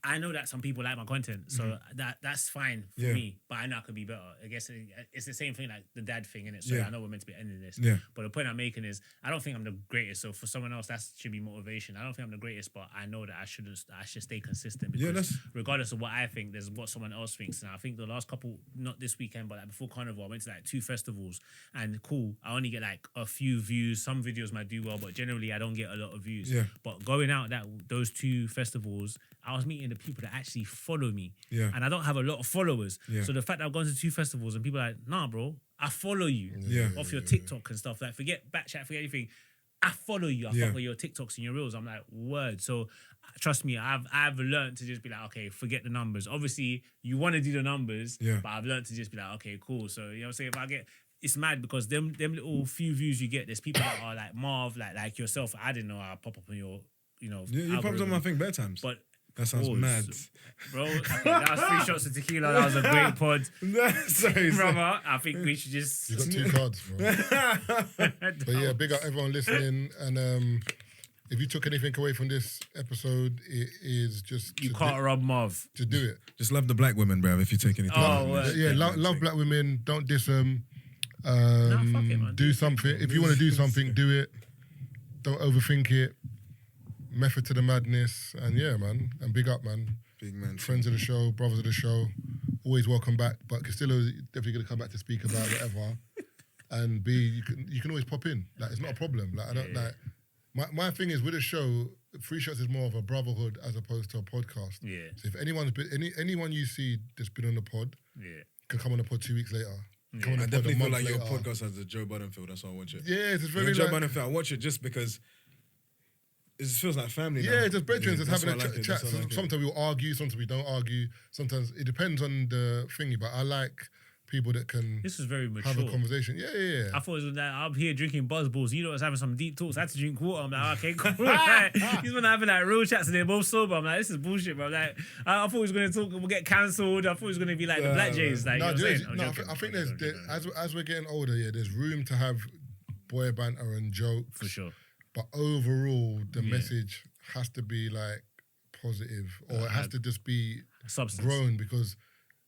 I know that some people like my content, so that's fine for me. But I know I could be better. I guess it's the same thing like the dad thing, innit? So I know we're meant to be ending this. Yeah. But the point I'm making is I don't think I'm the greatest. So for someone else, that should be motivation. I don't think I'm the greatest, but I know that I should stay consistent because regardless of what I think, there's what someone else thinks. And I think the last couple, not this weekend, but like before Carnival, I went to like 2 festivals and cool. I only get like a few views. Some videos might do well, but generally I don't get a lot of views. Yeah. But going out those 2 festivals, I was meeting the people that actually follow me. Yeah. And I don't have a lot of followers. Yeah. So the fact that I've gone to 2 festivals and people are like, nah, bro, I follow you off your TikTok and stuff. Like, forget Backchat, forget anything. I follow you. I fuck with your TikToks and your reels. I'm like, word. So trust me, I've learned to just be like, okay, forget the numbers. Obviously, you want to do the numbers, but I've learned to just be like, okay, cool. So, you know what I'm saying? it's mad because them little few views you get, there's people that are like Marv, like yourself. I didn't know I'll pop up on your, you popped on my thing bare times. But that sounds mad. Bro, that was 3 shots of tequila. That was a great pod. Sorry. Brother, I think we should just... You got 2 cards, bro. But yeah, big up everyone listening. And if you took anything away from this episode, it is just... You can't rob Marv. To do it. Just love the black women, bruv, if you take anything. Love black women. Don't diss them. Fuck it, man. Do something. If you want to do something, do it. Don't overthink it. Method to the madness. And yeah, man. And big up, man. Big man. Friends of the show, brothers of the show. Always welcome back. But Castillo is definitely going to come back to speak about whatever. And B, you can always pop in. Like, it's not a problem. Like, I don't like... My thing is, with a show, Free Shots is more of a brotherhood as opposed to a podcast. Yeah. So if anyone you see that's been on the pod can come on the pod 2 weeks later. I definitely feel like your podcast has the Joe Budden feel. That's why I watch it. Yeah, it's very Joe Budden feel. I watch it just because it just feels like family. Yeah, now. it's just brethren. Just having a like chat. Sometimes we'll argue, sometimes we don't argue. Sometimes it depends on the thingy. But I like people that can this is very mature. have a conversation. Yeah. I thought it was that I'm here drinking buzz balls. You know, I was having some deep talks. I had to drink water. I'm like, okay, cool. He's been having like real chats and they're both sober. I'm like, this is bullshit, bro. Like, I thought he was going to talk, we'll get cancelled. I thought he was going to be like the Black Jays. Like, I think there's as we're getting older, there's room to have boy banter and jokes. For sure. But overall, the message has to be like positive, or it has to just be substance. Grown, because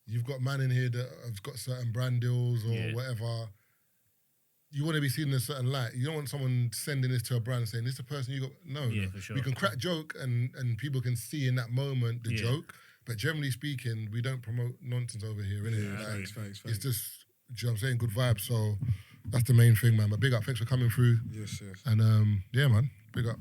you've got man in here that have got certain brand deals or whatever. You want to be seen in a certain light. You don't want someone sending this to a brand saying, this is the person you got. No. For sure. We can crack joke and people can see in that moment the joke. But generally speaking, we don't promote nonsense over here, innit? Yeah, thanks. It's just, do you know what I'm saying? Good vibes. So that's the main thing, man. But big up. Thanks for coming through. Yes. And yeah, man. Big up.